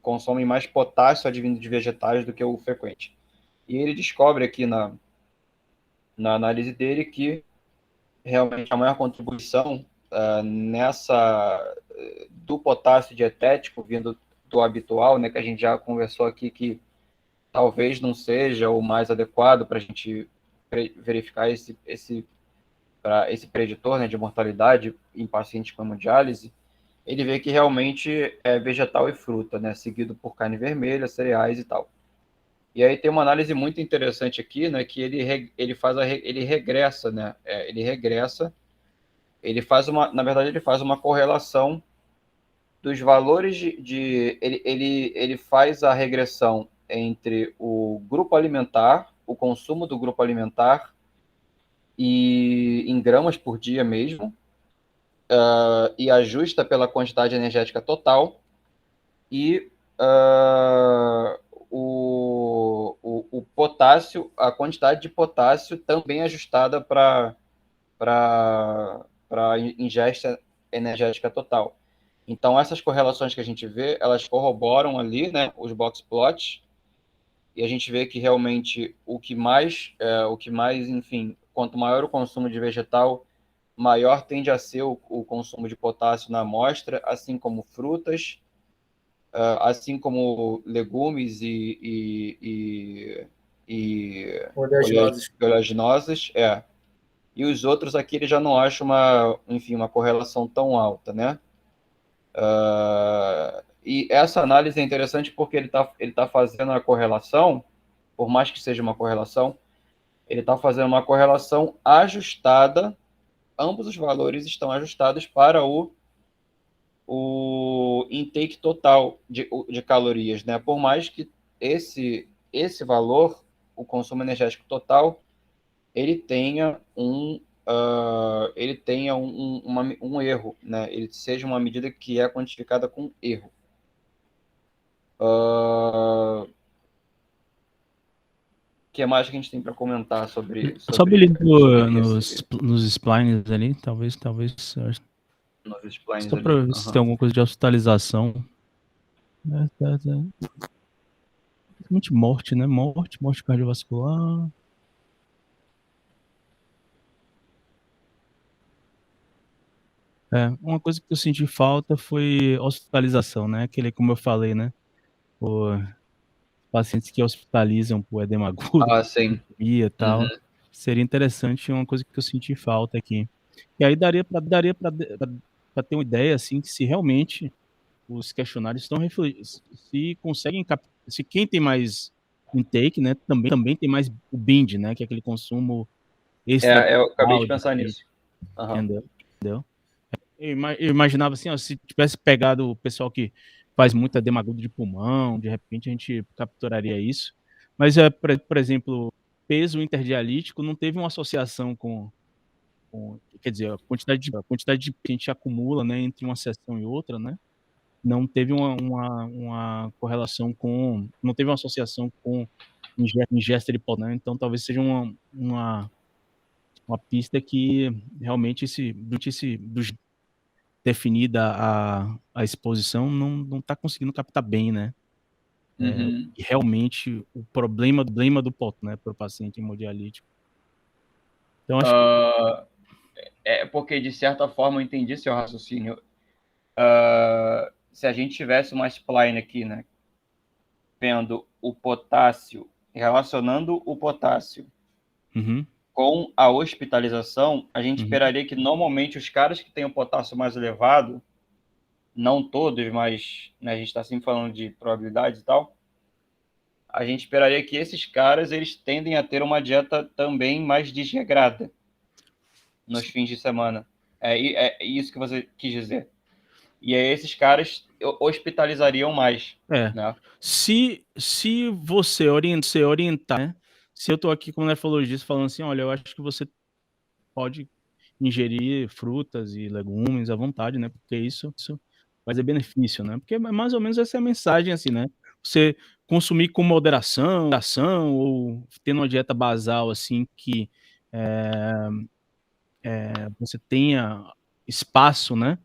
consomem mais potássio advindo de vegetais do que o frequente. E ele descobre aqui na análise dele que realmente a maior contribuição do potássio dietético vindo do habitual, né, que a gente já conversou aqui, que talvez não seja o mais adequado para a gente verificar esse preditor, né, de mortalidade em pacientes com hemodiálise. Ele vê que realmente é vegetal e fruta, né, seguido por carne vermelha, cereais e tal. E aí tem uma análise muito interessante aqui, né, que ele regressa, né, na verdade ele faz uma correlação dos valores ele faz a regressão entre o grupo alimentar, o consumo do grupo alimentar e em gramas por dia mesmo, e ajusta pela quantidade energética total e o potássio, a quantidade de potássio também ajustada para ingesta energética total. Então, essas correlações que a gente vê, elas corroboram ali, né, os box plots, e a gente vê que realmente o que mais, enfim, quanto maior o consumo de vegetal, maior tende a ser o consumo de potássio na amostra, assim como frutas, assim como legumes e oleaginosas, E os outros aqui ele já não acha uma correlação tão alta, né? E essa análise é interessante porque ele tá fazendo a correlação, por mais que seja uma correlação, ele está fazendo uma correlação ajustada, ambos os valores estão ajustados para o intake total de calorias, né? Por mais que esse valor, o consumo energético total, ele tenha um erro, né? Ele seja uma medida que é quantificada com erro. O que mais que a gente tem para comentar sobre Sobe ali esse, nos splines ali, talvez nos splines só ali? para ver se tem alguma coisa de hospitalização. Muito morte, né? Morte cardiovascular. Uma coisa que eu senti falta foi hospitalização, né? Aquele, como eu falei, né? Os pacientes que hospitalizam por edema agudo, Sim. e tal. Seria interessante, uma coisa que eu senti falta aqui. E aí daria para ter uma ideia, assim, que se realmente os questionários estão refletindo, se conseguem se quem tem mais intake, né, também tem mais o bind, né, que é aquele consumo extra. Eu acabei de pensar nisso. Entendeu? Eu imaginava assim, ó, se tivesse pegado o pessoal que faz muito edema agudo de pulmão, de repente a gente capturaria isso. Mas, por exemplo, peso interdialítico não teve uma associação com quer dizer, a quantidade de que a gente acumula, né, entre uma sessão e outra, né, não teve uma correlação não teve uma associação com ingesta de pó, né? Então talvez seja uma pista que realmente definida a exposição não está conseguindo captar bem, né? E realmente o problema do pó, né, para o paciente hemodialítico. Então acho que porque de certa forma eu entendi seu raciocínio. Se a gente tivesse uma spline aqui, né, vendo o potássio, relacionando o potássio com a hospitalização, a gente esperaria que normalmente os caras que têm o potássio mais elevado, não todos, mas, né, a gente está sempre falando de probabilidades e tal, a gente esperaria que esses caras eles tendem a ter uma dieta também mais desregrada nos fins de semana. É isso que você quis dizer. E aí esses caras hospitalizariam mais. Né? Se você orientar, né? Se eu estou aqui como nefrologista falando assim, olha, eu acho que você pode ingerir frutas e legumes à vontade, né? Porque isso vai ter benefício, né? Porque mais ou menos essa é a mensagem, assim, né? Você consumir com moderação, ou tendo uma dieta basal, assim, que você tenha espaço, né?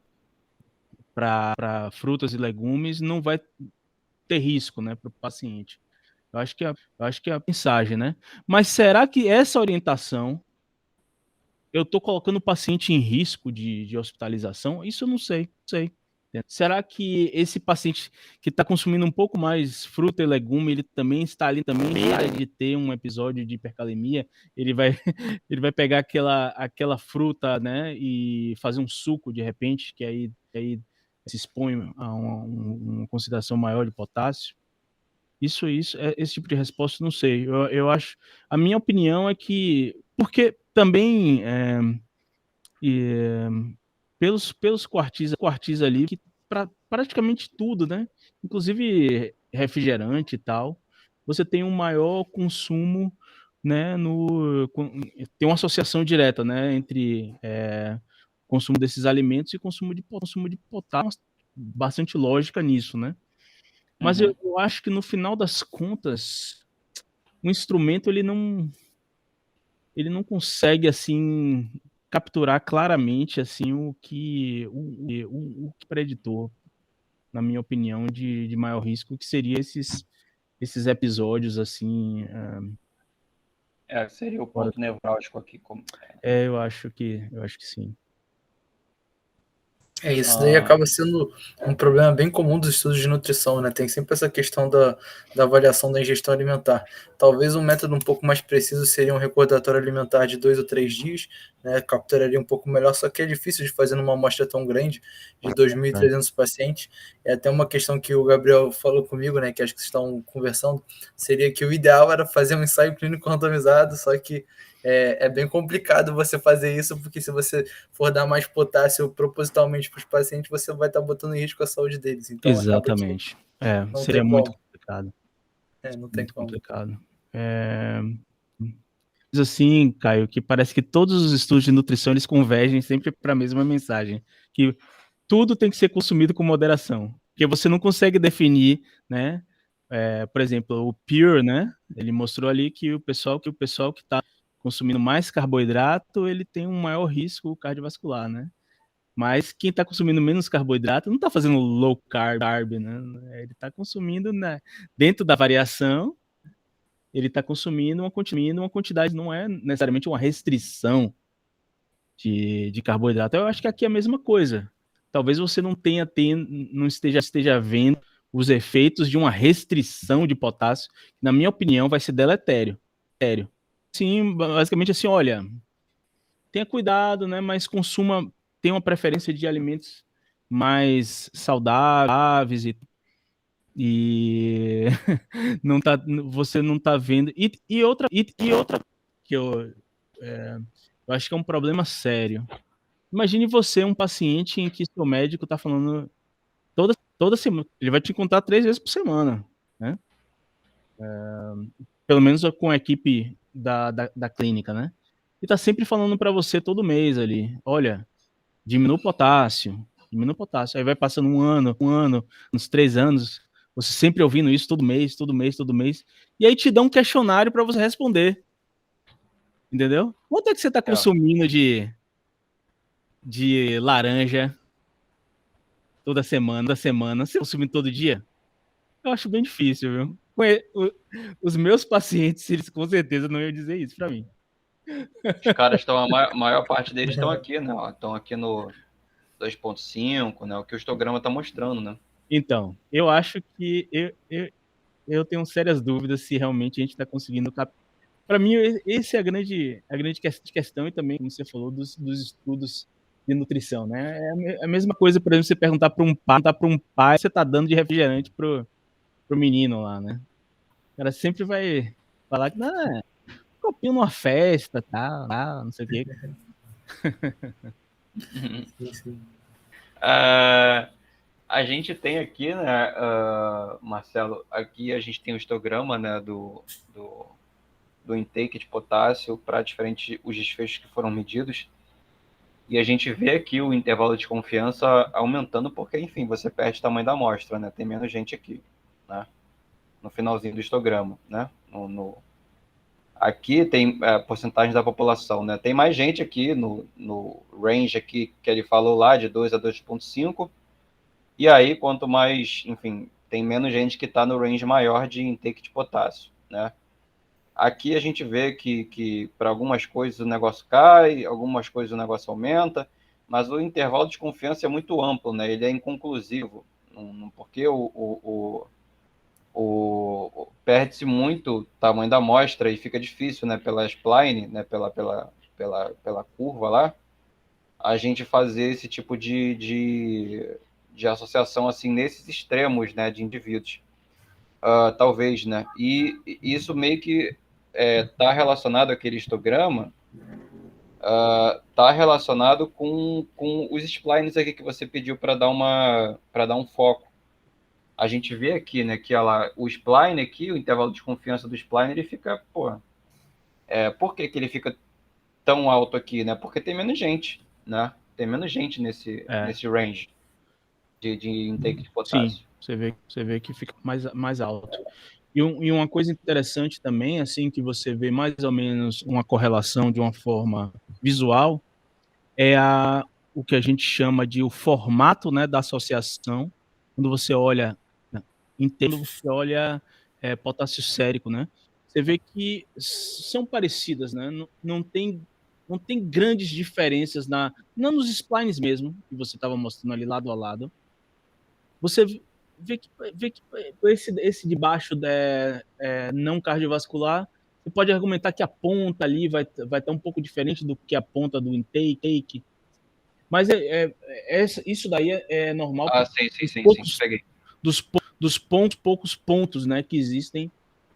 Para frutas e legumes, não vai ter risco, né? Para o paciente. Eu acho que é a mensagem, né? Mas será que essa orientação eu estou colocando o paciente em risco de hospitalização? Isso eu não sei. Será que esse paciente que está consumindo um pouco mais fruta e legume, ele também está ali de ter um episódio de hipercalemia? Ele vai, ele vai pegar aquela fruta, né, e fazer um suco de repente, que aí se expõe a uma concentração maior de potássio? Esse tipo de resposta, não sei. Eu acho, a minha opinião é que, porque também pelos quartis ali, que para praticamente tudo, né? Inclusive refrigerante e tal, você tem um maior consumo, né? Tem uma associação direta, né? Entre consumo desses alimentos e consumo de potássio, bastante lógica nisso, né? Mas eu acho que no final das contas, o instrumento ele não consegue assim capturar claramente assim o que o preditor, na minha opinião, de maior risco, que seria esses episódios assim. Seria o ponto nevrálgico aqui. Eu acho que sim. Isso daí acaba sendo um problema bem comum dos estudos de nutrição, né? Tem sempre essa questão da avaliação da ingestão alimentar. Talvez um método um pouco mais preciso seria um recordatório alimentar de 2 ou 3 dias, né? Capturaria um pouco melhor, só que é difícil de fazer numa amostra tão grande, de 2.300 pacientes. É até uma questão que o Gabriel falou comigo, né? Que acho que vocês estão conversando, seria que o ideal era fazer um ensaio clínico randomizado, só que é bem complicado você fazer isso, porque se você for dar mais potássio propositalmente para os pacientes, você vai estar botando em risco a saúde deles. Então, exatamente. Seria muito complicado. Não tem como. Complicado. Diz assim, Caio, que parece que todos os estudos de nutrição eles convergem sempre para a mesma mensagem, que tudo tem que ser consumido com moderação. Porque você não consegue definir, né? Por exemplo, o Pure, né? Ele mostrou ali que o pessoal que está consumindo mais carboidrato, ele tem um maior risco cardiovascular, né? Mas quem está consumindo menos carboidrato não está fazendo low carb, né? Ele está consumindo, né, dentro da variação, ele está consumindo uma quantidade, não é necessariamente uma restrição de carboidrato. Eu acho que aqui é a mesma coisa. Talvez você não esteja vendo os efeitos de uma restrição de potássio, que, na minha opinião, vai ser deletério. Sério. Sim, basicamente assim, olha, tenha cuidado, né? Mas tenha uma preferência de alimentos mais saudáveis e você não tá vendo. E outra que eu acho que é um problema sério. Imagine você, um paciente em que seu médico está falando toda semana, ele vai te contar 3 vezes por semana, né? Pelo menos com a equipe da clínica, né? E tá sempre falando para você todo mês ali, olha, diminua o potássio. Aí vai passando um ano, uns 3 anos, você sempre ouvindo isso todo mês. E aí te dá um questionário para você responder. Entendeu? Quanto é que você está consumindo de laranja toda semana? Você consumindo todo dia? Eu acho bem difícil, viu? Os meus pacientes, eles com certeza não iam dizer isso para mim. Os caras estão, a maior parte deles estão aqui, né? Estão aqui no 2.5, né? O que o histograma está mostrando, né? Então, eu acho que eu tenho sérias dúvidas se realmente a gente está conseguindo captar. Para mim, essa é a grande questão, e também, como você falou, dos estudos de nutrição, né? É a mesma coisa, por exemplo, você perguntar para um pai, você está dando de refrigerante pro menino lá, né? O cara sempre vai falar que, não, copinho numa festa, tá, não sei o quê. Sim. A gente tem aqui, né, Marcelo, aqui a gente tem o histograma, né, do intake de potássio para os desfechos que foram medidos, e a gente vê aqui o intervalo de confiança aumentando porque, enfim, você perde o tamanho da amostra, né, tem menos gente aqui, né, no finalzinho do histograma, né, aqui tem a porcentagem da população, né, tem mais gente aqui no range aqui que ele falou lá, de 2 a 2.5, e aí, quanto mais, enfim, tem menos gente que está no range maior de intake de potássio, né? Aqui a gente vê que para algumas coisas o negócio cai, algumas coisas o negócio aumenta, mas o intervalo de confiança é muito amplo, né? Ele é inconclusivo, porque perde-se muito o tamanho da amostra e fica difícil, né? Pela spline, né? Pela curva lá, a gente fazer esse tipo de associação assim nesses extremos, né, de indivíduos, talvez, né, e isso meio que está relacionado àquele histograma, está relacionado com os splines aqui que você pediu para dar um foco. A gente vê aqui, né, que o spline aqui, o intervalo de confiança do spline, ele fica, por que ele fica tão alto aqui, né? Porque tem menos gente, né? Tem menos gente nesse range de intake de potássio. Sim, você vê que fica mais alto. E uma coisa interessante também, assim, que você vê mais ou menos uma correlação de uma forma visual, é o que a gente chama de o formato, né, da associação, quando você olha, potássio sérico, né? Você vê que são parecidas, né? Não tem grandes diferenças não nos splines mesmo, que você estava mostrando ali lado a lado. Você vê que esse de baixo não cardiovascular, você pode argumentar que a ponta ali vai estar um pouco diferente do que a ponta do intake, mas isso daí é normal. Sim, peguei. Dos poucos pontos, né, que existem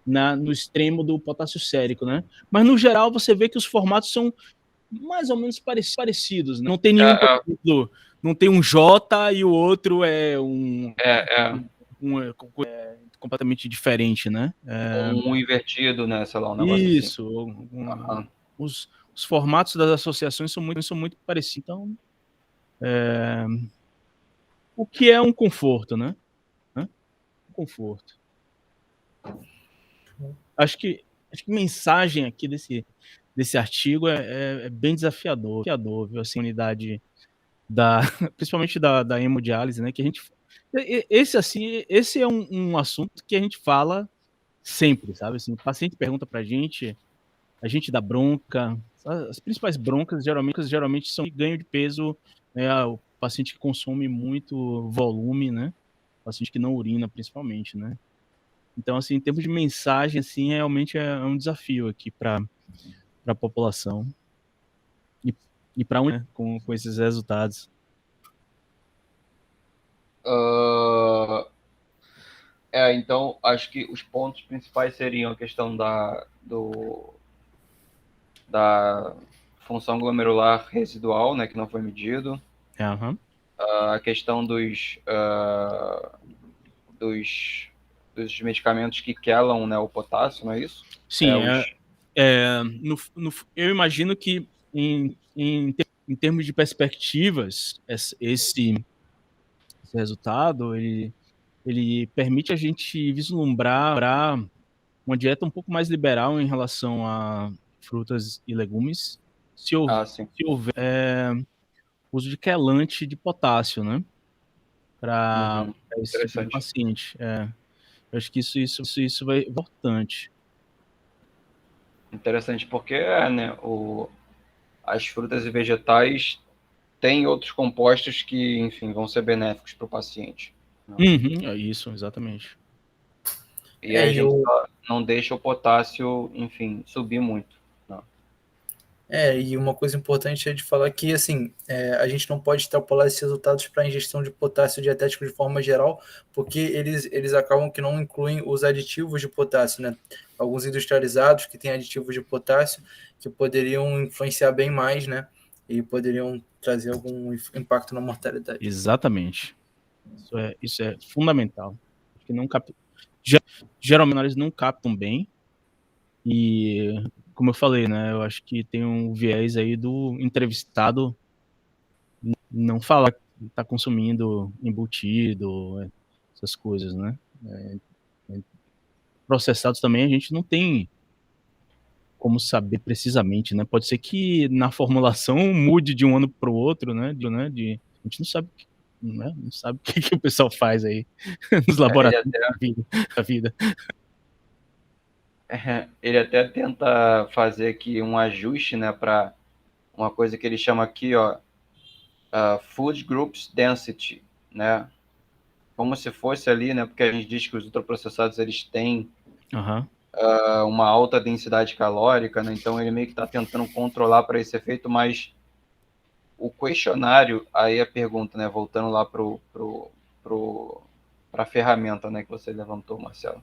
no extremo do potássio sérico, né? Mas no geral você vê que os formatos são mais ou menos parecidos, né? Não tem nenhum, por exemplo, não tem um J e o outro é completamente diferente, né? Um invertido, né? Sei lá, um negócio isso, assim. Os formatos das associações são muito parecidos. Então, o que é um conforto, né? conforto. Acho que mensagem aqui desse artigo é bem desafiador, viu? Assim, a unidade principalmente da hemodiálise, né? Que a gente, esse é um assunto que a gente fala sempre, sabe? Assim, o paciente pergunta pra gente, a gente dá bronca. As principais broncas geralmente são de ganho de peso, né? O paciente que consome muito volume, né? O paciente que não urina, principalmente, né? Então, assim, em termos de mensagem, assim, realmente é um desafio aqui para a população e para né, com esses resultados. Então, acho que os pontos principais seriam a questão da função glomerular residual, né, que não foi medido. Uhum. A questão dos medicamentos que quelam, né, o potássio, não é isso? Sim, eu imagino que em termos de perspectivas, esse resultado ele permite a gente vislumbrar uma dieta um pouco mais liberal em relação a frutas e legumes, se houver uso de quelante de potássio, né? Para esse tipo de paciente. Eu acho que isso vai ser importante. Interessante, porque né, as frutas e vegetais têm outros compostos que, enfim, vão ser benéficos para o paciente. Uhum, isso, exatamente. E a gente não deixa o potássio, enfim, subir muito. Não. E uma coisa importante é de falar que, assim, a gente não pode extrapolar esses resultados para a ingestão de potássio dietético de forma geral, porque eles acabam que não incluem os aditivos de potássio, né? Alguns industrializados que têm aditivos de potássio que poderiam influenciar bem mais, né? E poderiam trazer algum impacto na mortalidade. Exatamente. Isso é fundamental. Porque não geralmente eles não captam bem. E, como eu falei, né? Eu acho que tem um viés aí do entrevistado não falar que está consumindo embutido, essas coisas, né? Processados também a gente não tem como saber precisamente, né? Pode ser que na formulação mude de um ano para o outro, né? A gente não sabe, né? Não sabe o que o pessoal faz aí nos laboratórios da vida. Ele até tenta fazer aqui um ajuste, né, para uma coisa que ele chama aqui, ó, Food Groups Density, né? Como se fosse ali, né? Porque a gente diz que os ultraprocessados eles têm uma alta densidade calórica, né? Então ele meio que está tentando controlar para esse efeito, mas o questionário, aí a pergunta, né? Voltando lá para a ferramenta, né? Que você levantou, Marcelo.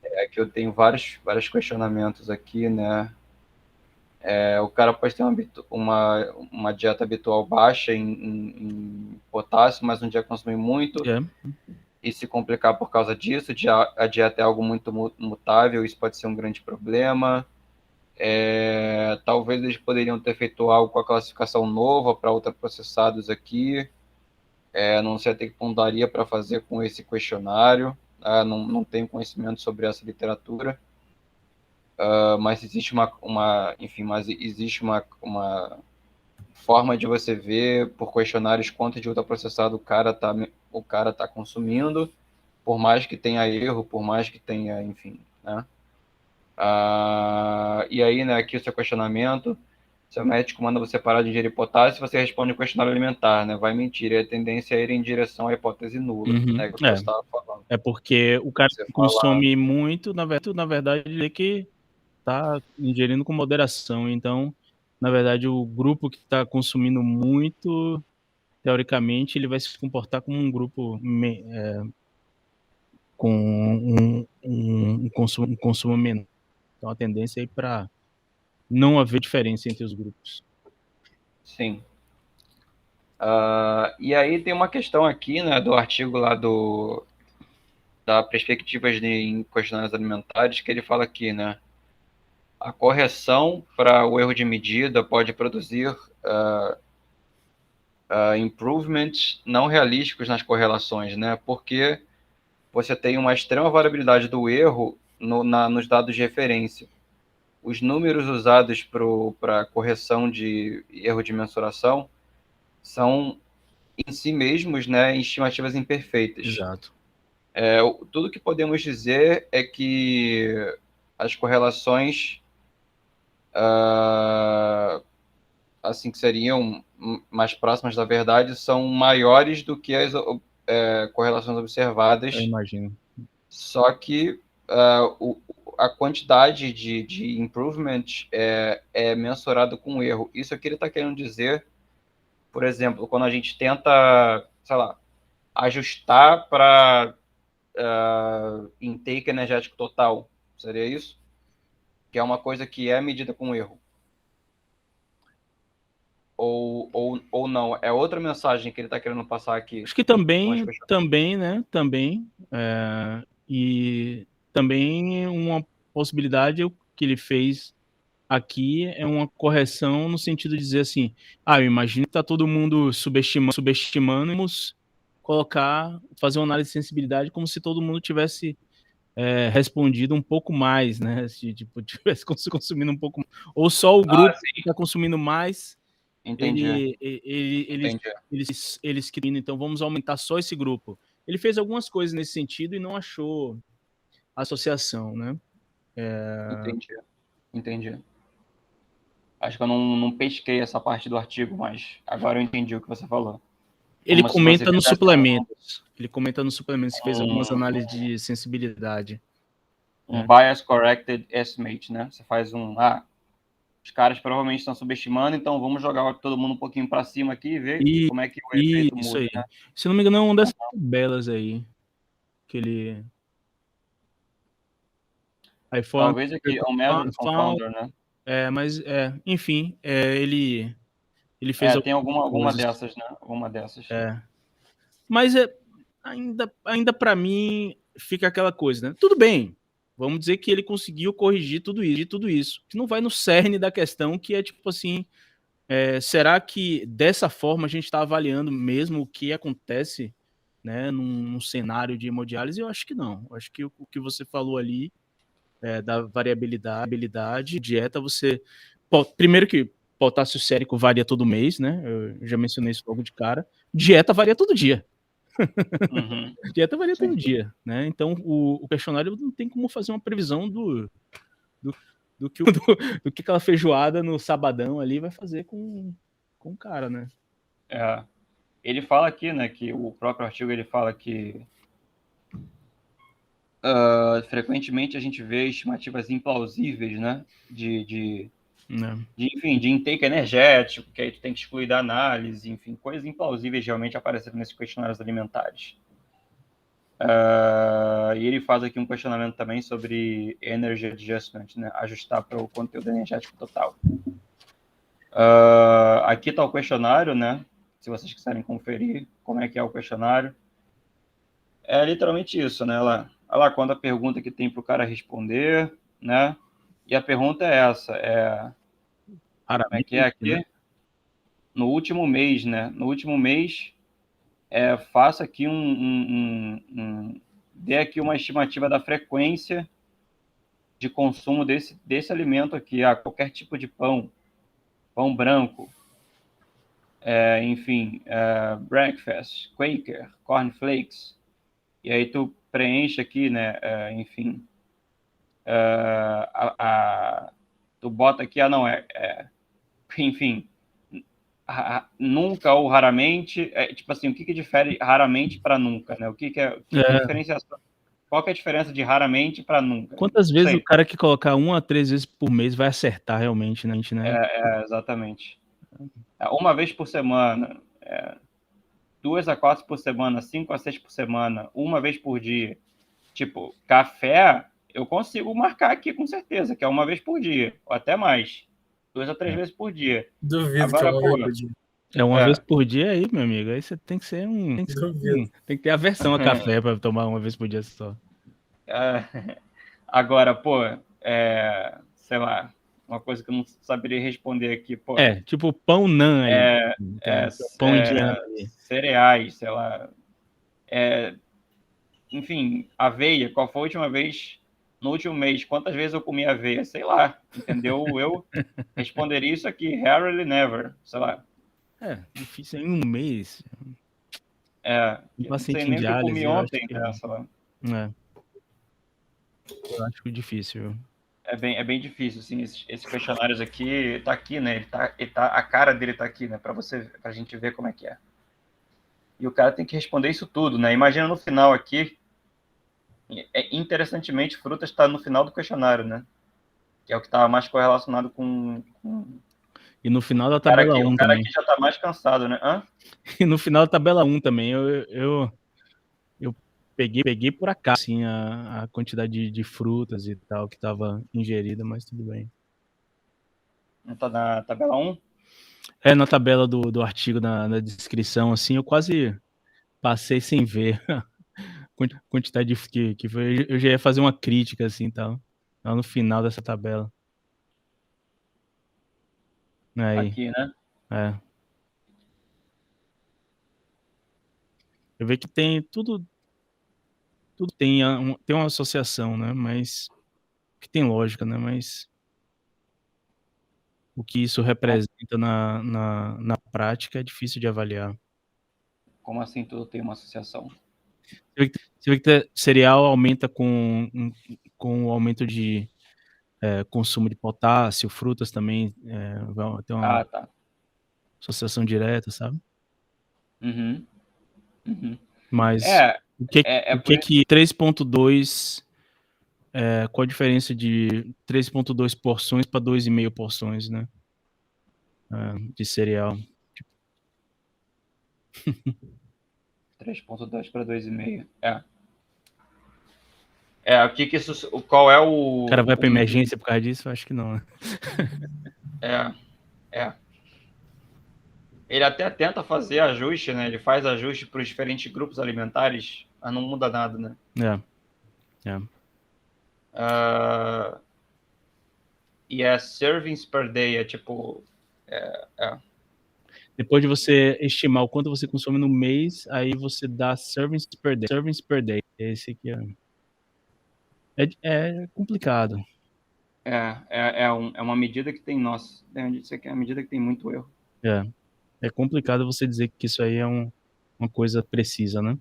É que eu tenho vários questionamentos aqui, né? O cara pode ter uma dieta habitual baixa em potássio, mas um dia consumir muito e se complicar por causa disso. A dieta é algo muito mutável, isso pode ser um grande problema. Talvez eles poderiam ter feito algo com a classificação nova para ultraprocessados aqui. Não sei até que ponto daria para fazer com esse questionário. Não tenho conhecimento sobre essa literatura. Mas existe existe uma forma de você ver por questionários quanto de ultraprocessado o cara tá consumindo, por mais que tenha erro, por mais que tenha, enfim, né? E aí, né, aqui o seu questionamento, seu médico manda você parar de ingerir potássio, você responde o questionário alimentar, né? Vai mentir, e a tendência é ir em direção à hipótese nula, né, que você estava falando. É porque o cara que consome muito, na verdade, ele que está ingerindo com moderação. Então, na verdade, o grupo que está consumindo muito, teoricamente, ele vai se comportar como um grupo com um consumo menor. Então, a tendência é para não haver diferença entre os grupos. Sim. E aí tem uma questão aqui, né, do artigo lá da perspectivas em questionários alimentares, que ele fala aqui, né, a correção para o erro de medida pode produzir improvements não realísticos nas correlações, né? Porque você tem uma extrema variabilidade do erro nos dados de referência. Os números usados para correção de erro de mensuração são, em si mesmos, né, estimativas imperfeitas. Exato. Tudo que podemos dizer é que as correlações assim que seriam mais próximas da verdade são maiores do que as correlações observadas. Eu imagino. Só que a quantidade de improvement é mensurado com erro. Isso aqui ele está querendo dizer, por exemplo, quando a gente tenta, sei lá, ajustar para intake energético total, seria isso? Que é uma coisa que é medida com erro. Ou não, é outra mensagem que ele está querendo passar aqui. Acho que também, né? Também. E também uma possibilidade que ele fez aqui é uma correção no sentido de dizer assim, eu imagino que está todo mundo subestimando, vamos fazer uma análise de sensibilidade como se todo mundo tivesse respondido um pouco mais, né? Se tipo, tivesse consumindo um pouco, ou só o grupo que está consumindo mais. Entendi. Eles queriam, então vamos aumentar só esse grupo. Ele fez algumas coisas nesse sentido e não achou associação, né? Entendi. Acho que eu não pesquei essa parte do artigo, mas agora eu entendi o que você falou. Ele comenta nos suplementos. Ele comenta nos suplementos que fez algumas análises de sensibilidade. Bias Corrected Estimate, né? Você faz os caras provavelmente estão subestimando, então vamos jogar todo mundo um pouquinho para cima aqui e ver como é que o efeito muda. Isso aí. Né? Se não me engano, é uma dessas tabelas aí que ele... Talvez aqui é um Measure Confounder, né? Mas enfim, ele fez tem alguma dessas, né? Alguma dessas. Mas ainda para mim fica aquela coisa, né? Tudo bem, vamos dizer que ele conseguiu corrigir tudo isso, que não vai no cerne da questão, que é tipo assim, será que dessa forma a gente está avaliando mesmo o que acontece, né, num cenário de hemodiálise? Eu acho que não. Eu acho que o que você falou ali da variabilidade, dieta, primeiro que potássio sérico varia todo mês, né? Eu já mencionei isso logo de cara. Dieta varia todo dia. Uhum. Dieta varia todo dia, né? Então o questionário não tem como fazer uma previsão do que aquela feijoada no sabadão ali vai fazer com o cara, né? Ele fala aqui, né, que o próprio artigo ele fala que frequentemente a gente vê estimativas implausíveis, né, de intake energético, que aí tu tem que excluir da análise, enfim, coisas implausíveis realmente apareceram nesses questionários alimentares. E ele faz aqui um questionamento também sobre energy adjustment, né, ajustar para o conteúdo energético total. Aqui está o questionário, né, se vocês quiserem conferir como é que é o questionário. É literalmente isso, né, olha lá quando a pergunta que tem para o cara responder, né, e a pergunta é essa, como é que é aqui? Né? No último mês, né, faça aqui dê aqui uma estimativa da frequência de consumo desse alimento aqui, qualquer tipo de pão branco, enfim, breakfast, Quaker, cornflakes, e aí tu preenche aqui, né, enfim, tu bota aqui, enfim, nunca ou raramente, tipo assim, o que difere raramente para nunca, né? O que é a diferenciação? Qual que é a diferença de raramente para nunca? Quantas vezes o cara que colocar 1 a 3 vezes por mês vai acertar realmente, né? Exatamente. 1 vez por semana, 2 a 4 por semana, 5 a 6 por semana, 1 vez por dia. Tipo, café, eu consigo marcar aqui com certeza, que é 1 vez por dia, ou até mais. 2 a 3 vezes por dia. Duvido agora, que é 1 vez por dia. Uma vez por dia aí, meu amigo. Aí você tem que ser tem que ter aversão a café para tomar 1 vez por dia só. Agora, sei lá, uma coisa que eu não saberia responder aqui, tipo pão nan aí. Pão indiano ali. Cereais, sei lá. enfim, aveia, qual foi a última vez, no último mês, quantas vezes eu comi aveia? Sei lá, entendeu? Eu responderia isso aqui, rarely never, sei lá. Difícil em um mês. Um Eu não sei paciente em nem o que eu diálise, comi eu acho ontem, que né, sei lá. eu acho difícil. É bem difícil, assim, esses questionários aqui, tá aqui, né, a cara dele tá aqui, né, pra gente ver como é que é. E o cara tem que responder isso tudo, né, imagina no final aqui, interessantemente, frutas está no final do questionário, né, que é o que está mais correlacionado com E no final da o cara tabela aqui, 1 o cara também. aqui já tá mais cansado, né, E no final da tabela 1 também, eu peguei por acaso, assim, a quantidade de frutas e tal que estava ingerida, mas tudo bem. Não tá na tabela 1? Na tabela do artigo, na descrição, assim, eu quase passei sem ver a quantidade que foi. Eu já ia fazer uma crítica, assim, tal, lá no final dessa tabela. Aí, Aqui, né? Eu vejo que tem tudo tem uma associação, né? Mas que tem lógica, né? Mas o que isso representa na prática é difícil de avaliar. Como assim tudo tem uma associação? Você vê que cereal aumenta com o aumento de consumo de potássio, frutas também vão ter uma Tá. associação direta, sabe? Uhum. Mas o Por que 3.2 qual a diferença de 3.2 porções para 2,5 porções, né? De cereal. 3.2 para 2,5. O que isso, qual é o... O cara vai para emergência por causa disso? Eu acho que não, né? Ele até tenta fazer ajuste, né? Ele faz ajuste para os diferentes grupos alimentares, mas não muda nada, né? E servings per day, tipo... Depois de você estimar o quanto você consome no mês, aí você dá servings per day. Servings per day. Esse aqui é complicado. É uma medida que tem, nossa, isso aqui é uma medida que tem muito erro. É complicado você dizer que isso aí é uma coisa precisa, né?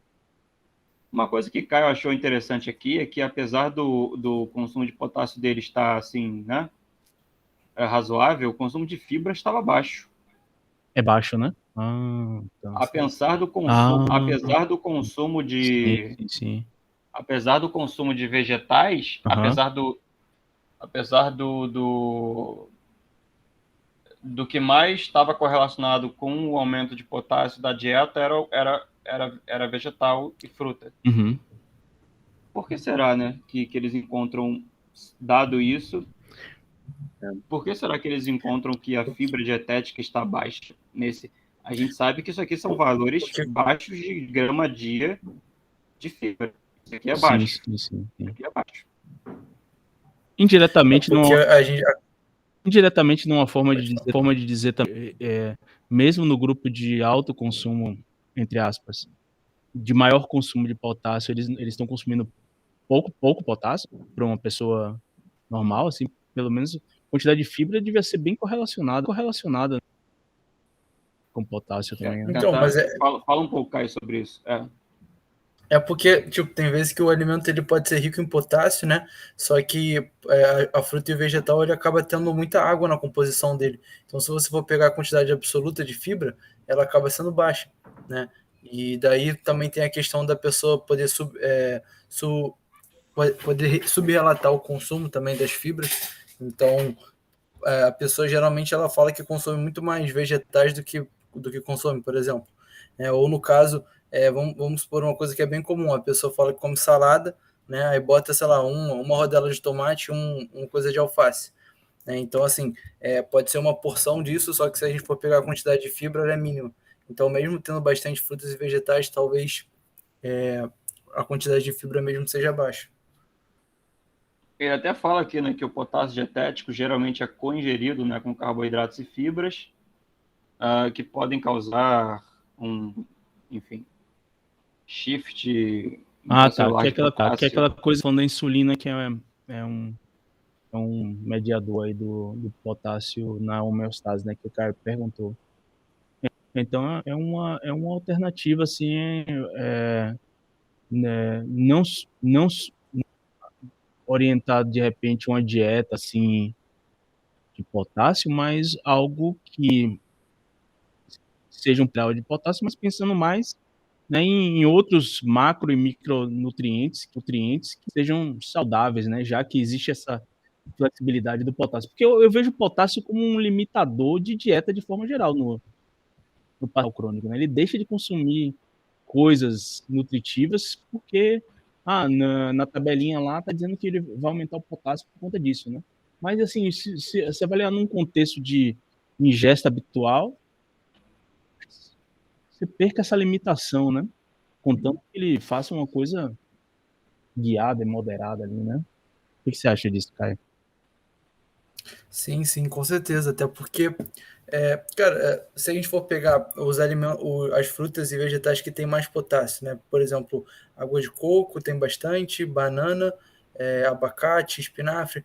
Uma coisa que Caio achou interessante aqui é que, apesar do consumo de potássio dele estar, assim, né, razoável, o consumo de fibra estava baixo. É baixo, né? Então. Apesar do consumo de... Sim. Apesar do consumo de vegetais, apesar do que mais estava correlacionado com o aumento de potássio da dieta era vegetal e fruta. Uhum. Por que será, né, que eles encontram, dado isso, por que será que eles encontram que a fibra dietética está baixa nesse? A gente sabe que isso aqui são valores baixos de grama dia de fibra. Isso aqui é baixo. Sim. Isso aqui é baixo. Indiretamente, numa forma de dizer também, mesmo no grupo de alto consumo, entre aspas, de maior consumo de potássio, eles estão consumindo pouco potássio para uma pessoa normal, assim, pelo menos a quantidade de fibra devia ser bem correlacionada com potássio também, né? Então, mas fala um pouco, Caio, sobre isso. Porque, tipo, tem vezes que o alimento ele pode ser rico em potássio, né? Só que a fruta e o vegetal ele acaba tendo muita água na composição dele. Então, se você for pegar a quantidade absoluta de fibra, ela acaba sendo baixa, né? E daí também tem a questão da pessoa poder subrelatar o consumo também das fibras. Então, a pessoa geralmente ela fala que consome muito mais vegetais do que consome, por exemplo. Ou no caso, vamos supor uma coisa que é bem comum, a pessoa fala que come salada, né, aí bota, sei lá, uma rodela de tomate, uma coisa de alface. Então, assim, pode ser uma porção disso, só que se a gente for pegar a quantidade de fibra, ela é mínima. Então, mesmo tendo bastante frutas e vegetais, talvez a quantidade de fibra mesmo seja baixa. Ele até fala aqui, né, que o potássio dietético geralmente é coingerido, né, com carboidratos e fibras, que podem causar shift Tá. celular Que é de potássio. aquela coisa falando da insulina, que é um mediador aí do potássio na homeostase, né? Que o cara perguntou. Então, é uma alternativa, assim, né, não orientado, de repente, uma dieta, assim, de potássio, mas algo que seja um grau de potássio, mas pensando mais, né, em outros macro e micronutrientes, nutrientes que sejam saudáveis, né, já que existe essa flexibilidade do potássio. Porque eu vejo o potássio como um limitador de dieta de forma geral no paciente crônico, né? Ele deixa de consumir coisas nutritivas porque na tabelinha lá está dizendo que ele vai aumentar o potássio por conta disso, né? Mas assim, se avaliar num contexto de ingesta habitual, você perca essa limitação, né? Contanto que ele faça uma coisa guiada e moderada ali, né? O que você acha disso, Caio? Sim, sim, com certeza. Até porque, cara, se a gente for pegar os alimentos, as frutas e vegetais que têm mais potássio, né? Por exemplo, água de coco tem bastante, banana, abacate, espinafre.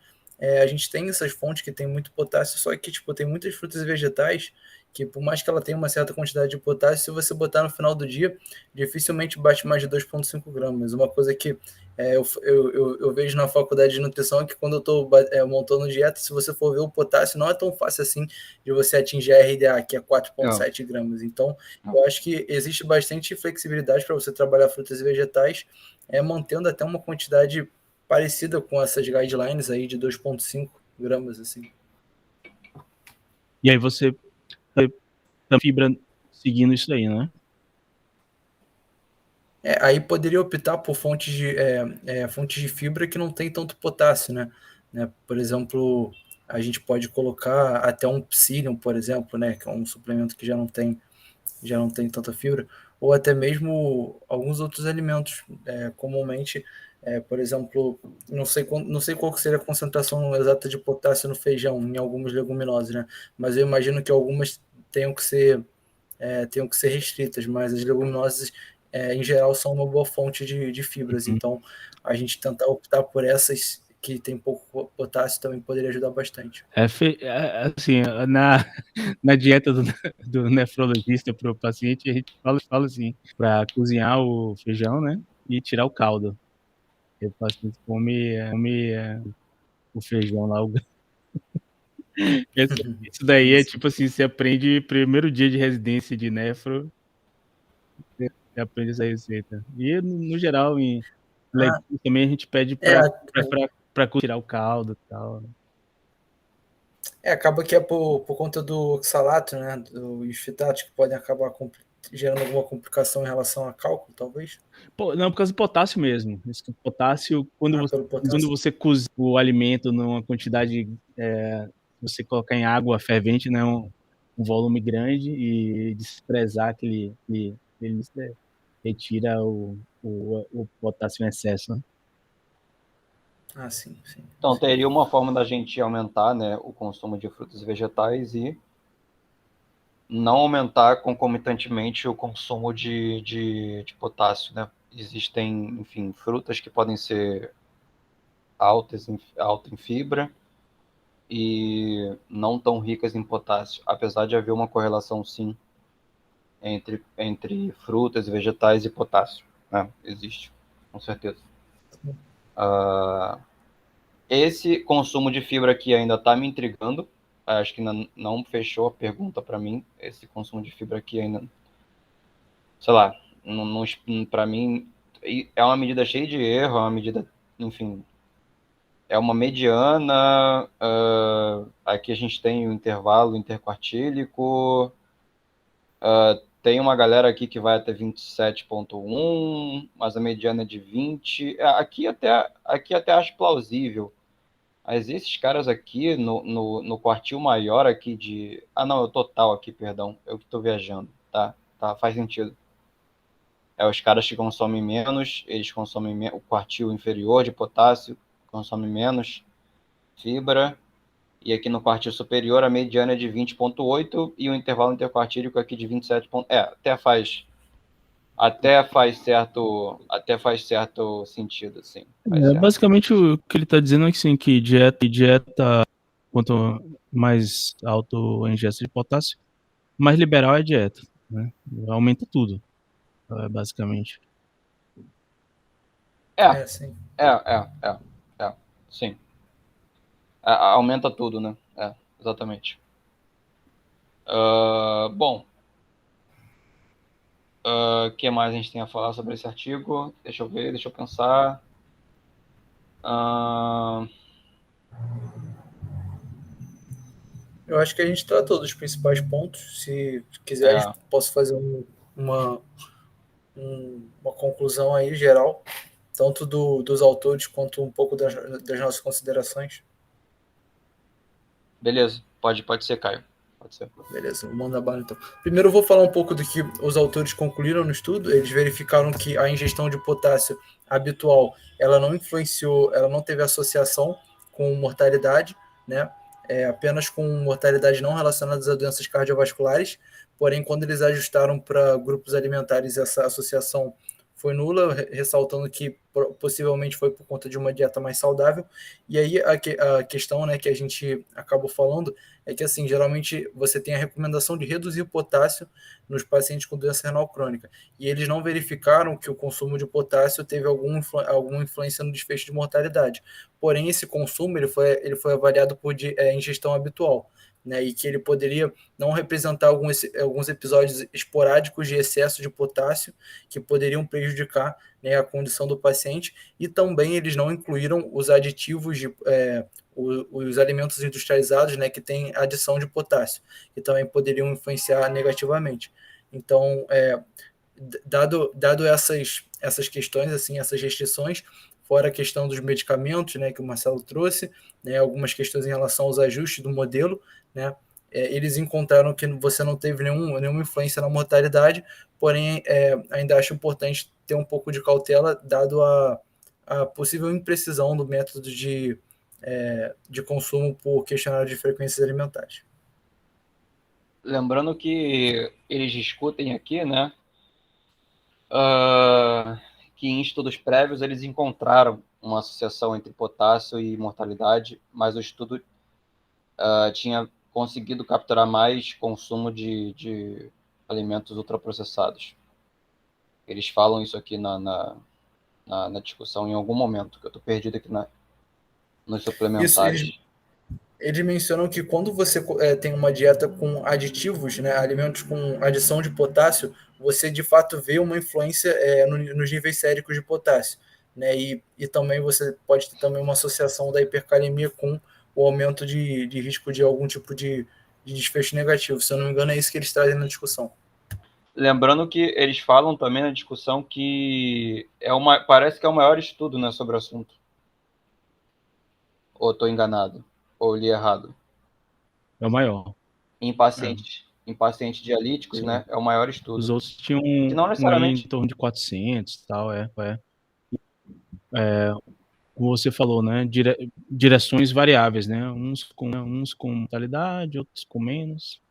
A gente tem essas fontes que tem muito potássio, só que tipo, tem muitas frutas e vegetais que, por mais que ela tenha uma certa quantidade de potássio, se você botar no final do dia, dificilmente bate mais de 2,5 gramas. Uma coisa que eu vejo na faculdade de nutrição que quando eu estou montando dieta, se você for ver o potássio, não é tão fácil assim de você atingir a RDA, que é 4,7 gramas. Então, eu acho que existe bastante flexibilidade para você trabalhar frutas e vegetais, mantendo até uma quantidade parecida com essas guidelines aí de 2,5 gramas, assim. E aí você tá fibra seguindo isso aí, né? Aí poderia optar por fontes de fibra que não tem tanto potássio, né? Por exemplo, a gente pode colocar até um psyllium, por exemplo, né? Que é um suplemento que já não tem tanta fibra, ou até mesmo alguns outros alimentos, comumente, por exemplo, não sei qual que seria a concentração exata de potássio no feijão, em algumas leguminosas, né? Mas eu imagino que algumas tenham que ser restritas, mas as leguminosas, em geral, são uma boa fonte de fibras. Então, a gente tentar optar por essas que tem pouco potássio também poderia ajudar bastante. Assim, na dieta do nefrologista para o paciente, a gente fala assim, para cozinhar o feijão, né, e tirar o caldo. E o paciente come o feijão lá. Isso daí é tipo assim, você aprende primeiro dia de residência de nefro, você aprende essa receita. E no geral, em Ah, legumes também a gente pede é, para tirar o caldo e tal. acaba que é por conta do oxalato, né? Dos fitatos que podem acabar gerando alguma complicação em relação a cálculo, talvez. Pô, não, por causa do potássio mesmo. Isso que o potássio, Pelo quando potássio. você cozinha o alimento numa quantidade, você colocar em água fervente, né, um volume grande e desprezar ele retira o potássio em excesso, né? Sim, sim. Então, teria uma forma da gente aumentar, né, o consumo de frutas e vegetais e não aumentar concomitantemente o consumo de potássio, né? Existem, enfim, frutas que podem ser altas em fibra e não tão ricas em potássio, apesar de haver uma correlação, sim, entre frutas e vegetais e potássio, né? Existe, com certeza. Esse consumo de fibra aqui ainda está me intrigando. Acho que não fechou a pergunta para mim. Esse consumo de fibra aqui ainda, sei lá, para mim é uma medida cheia de erro, é uma medida, enfim, é uma mediana. Aqui a gente tem o intervalo interquartílico. Tem uma galera aqui que vai até 27,1, mas a mediana é de 20. Aqui até acho plausível. Mas esses caras aqui, no quartil maior aqui de... Ah, não, é o total aqui, perdão. Eu que estou viajando. Tá, faz sentido. Os caras que consomem menos, eles consomem o quartil inferior de potássio, consome menos fibra. E aqui no quartil superior, a mediana é de 20,8 e o intervalo interquartílico aqui de 27. Até faz Até faz certo sentido, sim. Basicamente o que ele está dizendo é que, sim, que dieta, quanto mais alto a ingesta de potássio, mais liberal é a dieta, né? Aumenta tudo, basicamente. Sim. Sim. Aumenta tudo, né? Exatamente. Bom, o que mais a gente tem a falar sobre esse artigo? Deixa eu ver, deixa eu pensar. Eu acho que a gente tratou dos principais pontos. Se quiser, posso fazer uma conclusão aí geral, tanto dos autores quanto um pouco das nossas considerações. Beleza, pode ser, Caio. Pode ser. Beleza, vou mandar bala então. Primeiro eu vou falar um pouco do que os autores concluíram no estudo. Eles verificaram que a ingestão de potássio habitual, ela não influenciou, ela não teve associação com mortalidade, né? Apenas com mortalidade não relacionadas a doenças cardiovasculares. Porém, quando eles ajustaram para grupos alimentares, essa associação foi nula, ressaltando que possivelmente foi por conta de uma dieta mais saudável. E aí a questão, né, que a gente acabou falando é que, assim, geralmente você tem a recomendação de reduzir o potássio nos pacientes com doença renal crônica. E eles não verificaram que o consumo de potássio teve alguma influência no desfecho de mortalidade. Porém, esse consumo ele foi avaliado por ingestão habitual, né, e que ele poderia não representar alguns episódios esporádicos de excesso de potássio que poderiam prejudicar, né, a condição do paciente, e também eles não incluíram os aditivos os alimentos industrializados, né, que têm adição de potássio, que também poderiam influenciar negativamente. Então, dado essas questões, assim, essas restrições, fora a questão dos medicamentos, né, que o Marcelo trouxe, né, algumas questões em relação aos ajustes do modelo, né, eles encontraram que você não teve nenhuma influência na mortalidade, porém, ainda acho importante ter um pouco de cautela, dado a possível imprecisão do método de consumo por questionário de frequências alimentares. Lembrando que eles discutem aqui, né, que em estudos prévios eles encontraram uma associação entre potássio e mortalidade, mas o estudo tinha conseguido capturar mais consumo de alimentos ultraprocessados. Eles falam isso aqui na discussão em algum momento, que eu estou perdido aqui nos suplementares. Eles mencionam que quando você tem uma dieta com aditivos, né, alimentos com adição de potássio, você de fato vê uma influência nos níveis séricos de potássio, né, e também você pode ter também uma associação da hipercalemia com o aumento de risco de algum tipo de desfecho negativo. Se eu não me engano, é isso que eles trazem na discussão. Lembrando que eles falam também na discussão que parece que é o maior estudo, né, sobre o assunto. Ou estou enganado? Ou li errado? É o maior. Em pacientes dialíticos, sim, né? É o maior estudo. Os outros tinham que não necessariamente... em torno de 400 e tal, como você falou, né? Direções variáveis, né? Uns com mortalidade, outros com menos.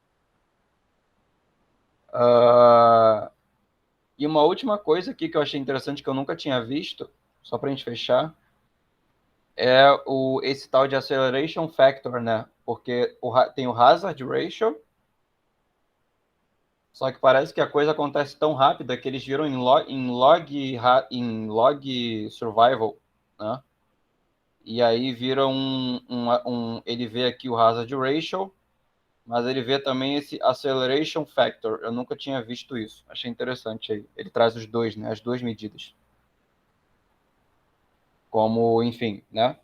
E uma última coisa aqui que eu achei interessante, que eu nunca tinha visto, só para a gente fechar, é esse tal de acceleration factor, né? Porque tem o hazard ratio, só que parece que a coisa acontece tão rápida que eles viram em log survival, né? E aí viram ele vê aqui o hazard ratio, mas ele vê também esse acceleration factor. Eu nunca tinha visto isso. Achei interessante aí. Ele traz os dois, né? As duas medidas. Como, enfim, né?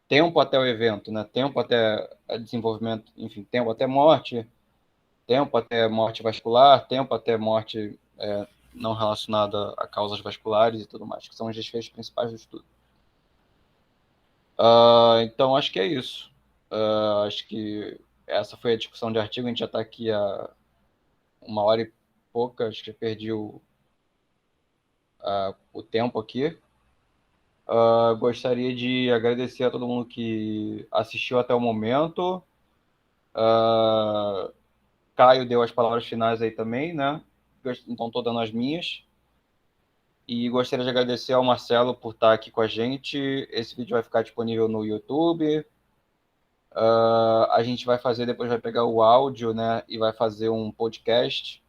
Tempo até o evento, né? Tempo até desenvolvimento, enfim, tempo até morte, tempo até morte vascular, tempo até morte não relacionada a causas vasculares e tudo mais, que são os desfechos principais do estudo. Então, acho que é isso. Acho que essa foi a discussão de artigo. A gente já está aqui há 1h e pouca, acho que perdi o tempo aqui. Gostaria de agradecer a todo mundo que assistiu até o momento. Caio deu as palavras finais aí também, né? Então estou dando as minhas. E gostaria de agradecer ao Marcelo por estar aqui com a gente. Esse vídeo vai ficar disponível no YouTube. A gente vai fazer, depois vai pegar o áudio, né, e vai fazer um podcast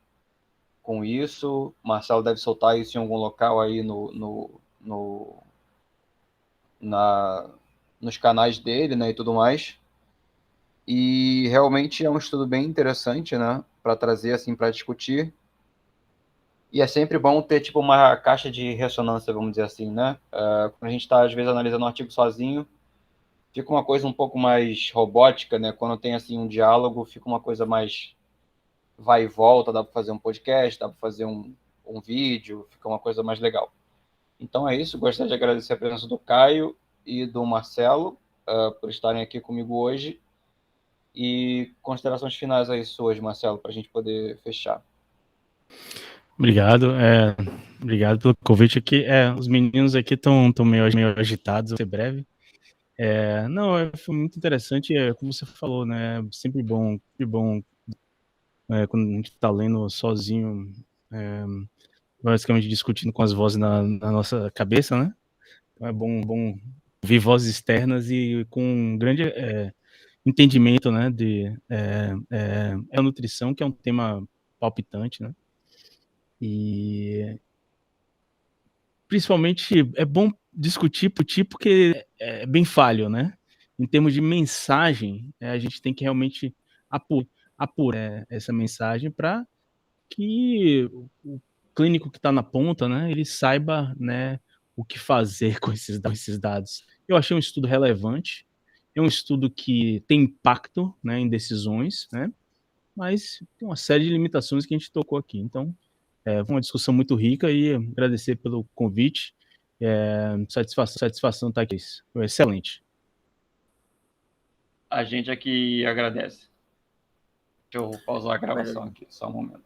com isso. O Marcelo deve soltar isso em algum local aí nos canais dele, né, e tudo mais. E realmente é um estudo bem interessante, né, para trazer assim para discutir. E é sempre bom ter tipo uma caixa de ressonância, vamos dizer assim, né? Quando a gente está às vezes analisando um artigo sozinho, fica uma coisa um pouco mais robótica, né? Quando tem assim um diálogo, fica uma coisa mais vai e volta, dá para fazer um podcast, dá para fazer um vídeo, fica uma coisa mais legal. Então é isso, gostaria de agradecer a presença do Caio e do Marcelo por estarem aqui comigo hoje. E considerações finais aí suas, Marcelo, para a gente poder fechar. Obrigado, obrigado pelo convite aqui. Os meninos aqui estão meio agitados, vou ser breve. Não, foi muito interessante, como você falou, né? Sempre bom quando a gente está lendo sozinho, basicamente discutindo com as vozes na nossa cabeça, né? Então é bom ouvir vozes externas e com um grande entendimento, né? De a nutrição, que é um tema palpitante, né? E principalmente é bom discutir porque é bem falho, né? Em termos de mensagem, a gente tem que realmente apurar essa mensagem para que o clínico que está na ponta, né, ele saiba, né, o que fazer com esses dados. Eu achei um estudo relevante, é um estudo que tem impacto, né, em decisões, né, mas tem uma série de limitações que a gente tocou aqui. Então, foi uma discussão muito rica e agradecer pelo convite. Satisfação estar aqui. Foi excelente. A gente aqui agradece. Deixa eu pausar a gravação aqui, só um momento.